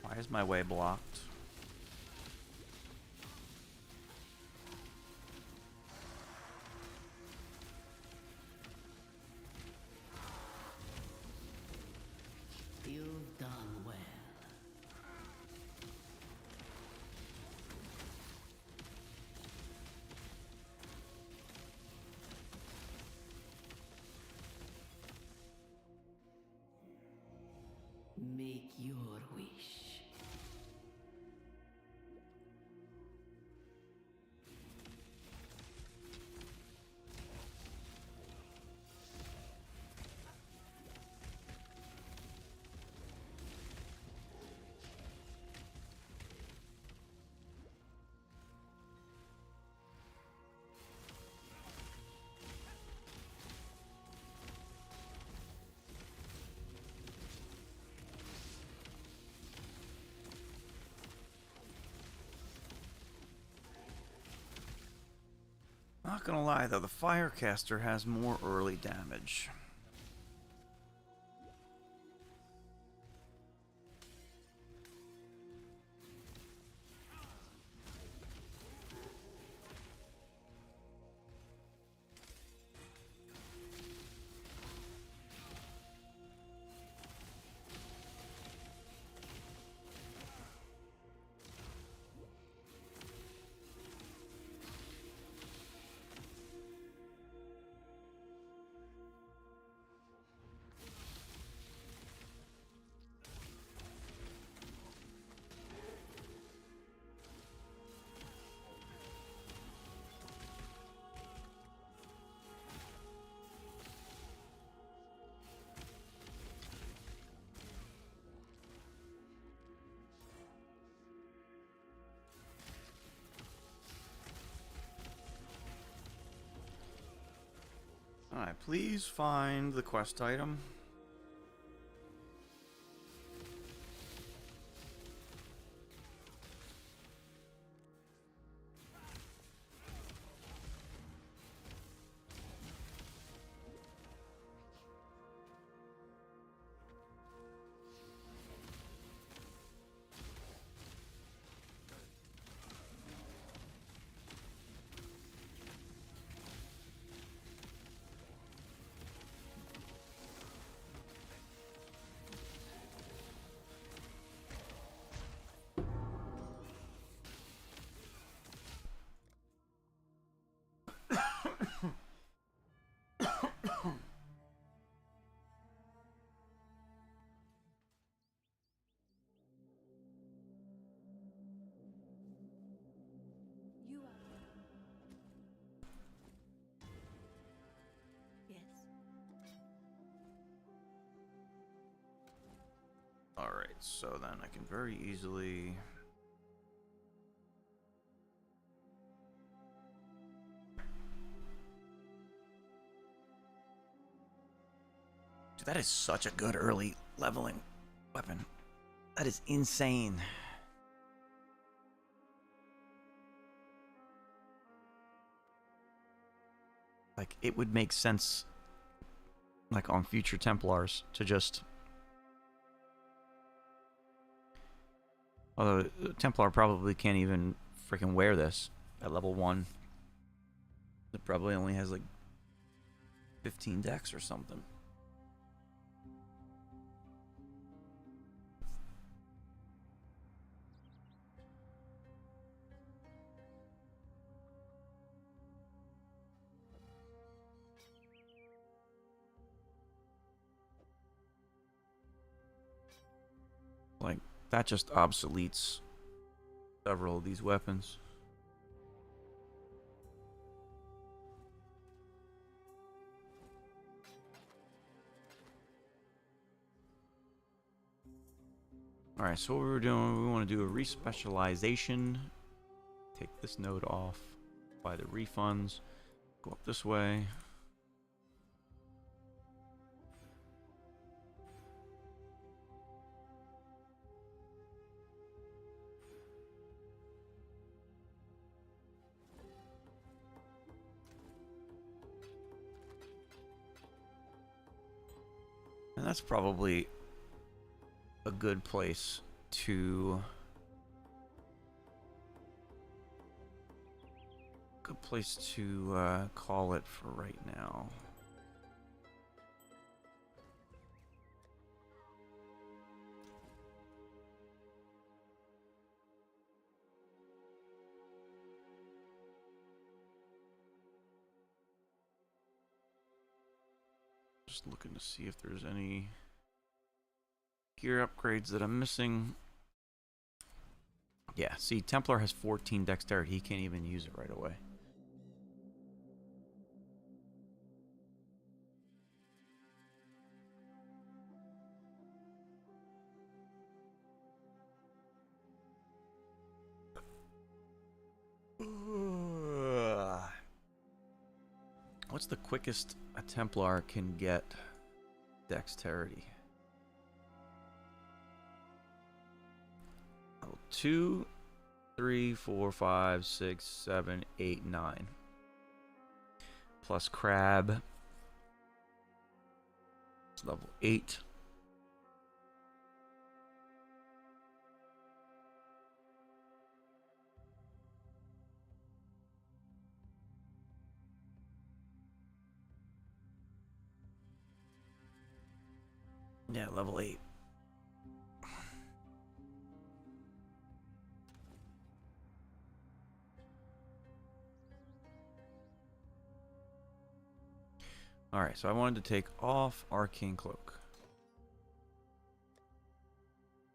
Why is my way blocked? You've done well. Make your wish. Not gonna lie though, the Firecaster has more early damage. Alright, please find the quest item. You are. Yes. Alright, so then I can very easily... Dude, that is such a good early leveling weapon. That is insane. Like, it would make sense, like, on future Templars to just... Although, Templar probably can't even freaking wear this at level 1. It probably only has, like, 15 dex or something. Like, that just obsoletes several of these weapons. Alright, so what we were doing, we want to do a respecialization. Take this node off. Buy the refunds. Go up this way. And that's probably a good place to call it for right now. Just looking to see if there's any gear upgrades that I'm missing. Yeah, see, Templar has 14 dexterity. He can't even use it right away. What's the quickest a Templar can get dexterity? 2, 3, 4, 5, 6, 7, 8, 9. Plus crab. It's level 8. Yeah, level 8. Alright, so I wanted to take off Arcane Cloak.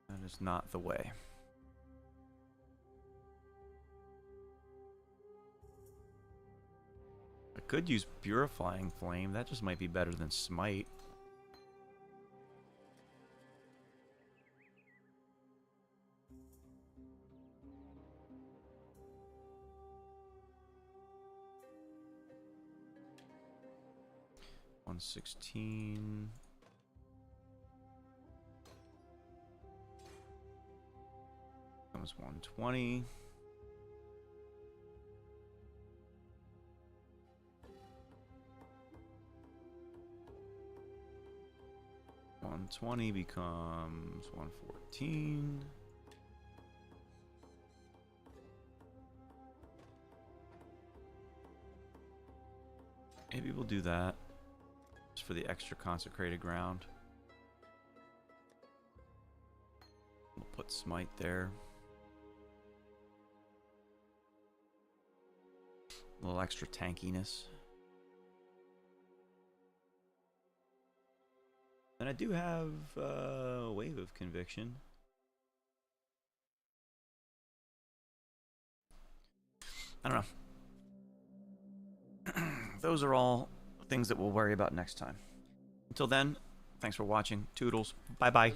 That is not the way. I could use Purifying Flame. That just might be better than Smite. 116. That was 120. $120 becomes 114. Maybe we'll do that just for the extra consecrated ground. We'll put smite there. A little extra tankiness. And I do have a wave of conviction. I don't know. Those are all things that we'll worry about next time. Until then, thanks for watching. Toodles. Bye-bye.